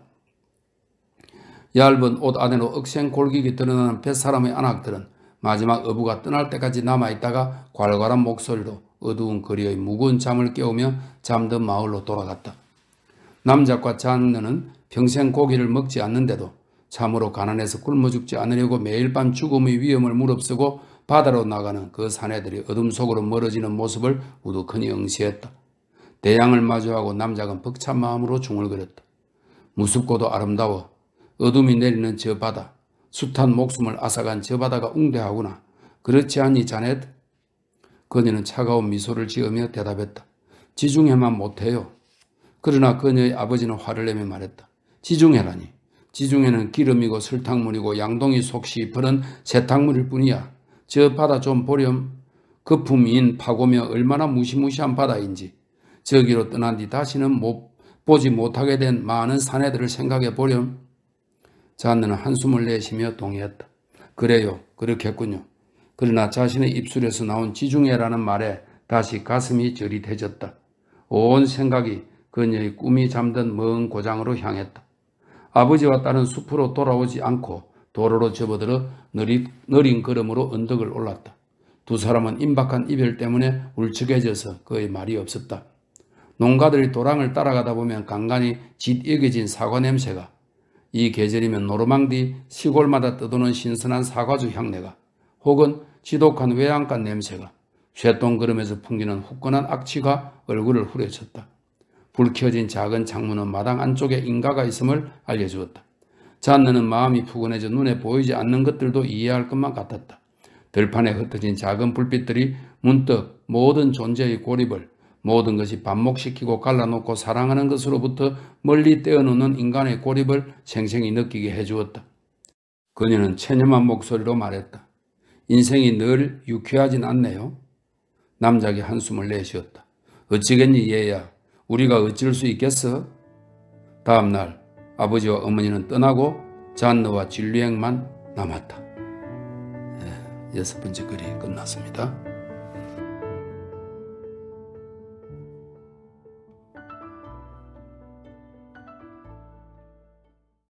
얇은 옷 안으로 억센 골격이 드러나는 뱃사람의 안악들은 마지막 어부가 떠날 때까지 남아있다가 괄괄한 목소리로 어두운 거리의 무거운 잠을 깨우며 잠든 마을로 돌아갔다. 남작과 잔느는 평생 고기를 먹지 않는데도 참으로 가난해서 굶어 죽지 않으려고 매일 밤 죽음의 위험을 무릅쓰고 바다로 나가는 그 사내들이 어둠 속으로 멀어지는 모습을 우두커니 응시했다. 대양을 마주하고 남작은 벅찬 마음으로 중얼거렸다. 무섭고도 아름다워. 어둠이 내리는 저 바다, 숱한 목숨을 앗아간 저 바다가 웅대하구나. 그렇지 않니 자넷? 그녀는 차가운 미소를 지으며 대답했다. 지중해만 못해요. 그러나 그녀의 아버지는 화를 내며 말했다. 지중해라니. 지중해는 기름이고 설탕물이고 양동이 속시 버는 세탁물일 뿐이야. 저 바다 좀 보렴. 거품인 파고며 얼마나 무시무시한 바다인지. 저기로 떠난 뒤 다시는 보지 못하게 된 많은 사내들을 생각해 보렴. 잔느는 한숨을 내쉬며 동의했다. 그래요. 그렇겠군요. 그러나 자신의 입술에서 나온 지중해라는 말에 다시 가슴이 저릿해졌다. 온 생각이 그녀의 꿈이 잠든 먼 고장으로 향했다. 아버지와 딸은 숲으로 돌아오지 않고 도로로 접어들어 느린 걸음으로 언덕을 올랐다. 두 사람은 임박한 이별 때문에 울적해져서 거의 말이 없었다. 농가들이 도랑을 따라가다 보면 간간히 짙여겨진 사과 냄새가, 이 계절이면 노르망디 시골마다 떠도는 신선한 사과주 향내가, 혹은 지독한 외양간 냄새가, 쇠똥걸음에서 풍기는 후끈한 악취가 얼굴을 후려쳤다. 불 켜진 작은 창문은 마당 안쪽에 인가가 있음을 알려주었다. 잔느는 마음이 푸근해져 눈에 보이지 않는 것들도 이해할 것만 같았다. 들판에 흩어진 작은 불빛들이 문득 모든 존재의 고립을, 모든 것이 반목시키고 갈라놓고 사랑하는 것으로부터 멀리 떼어놓는 인간의 고립을 생생히 느끼게 해주었다. 그녀는 체념한 목소리로 말했다. 인생이 늘 유쾌하진 않네요. 남작이 한숨을 내쉬었다. 어찌겠니 얘야. 우리가 어쩔 수 있겠어? 다음 날 아버지와 어머니는 떠나고 잔느와 진류행만 남았다. 6번째 글이 끝났습니다.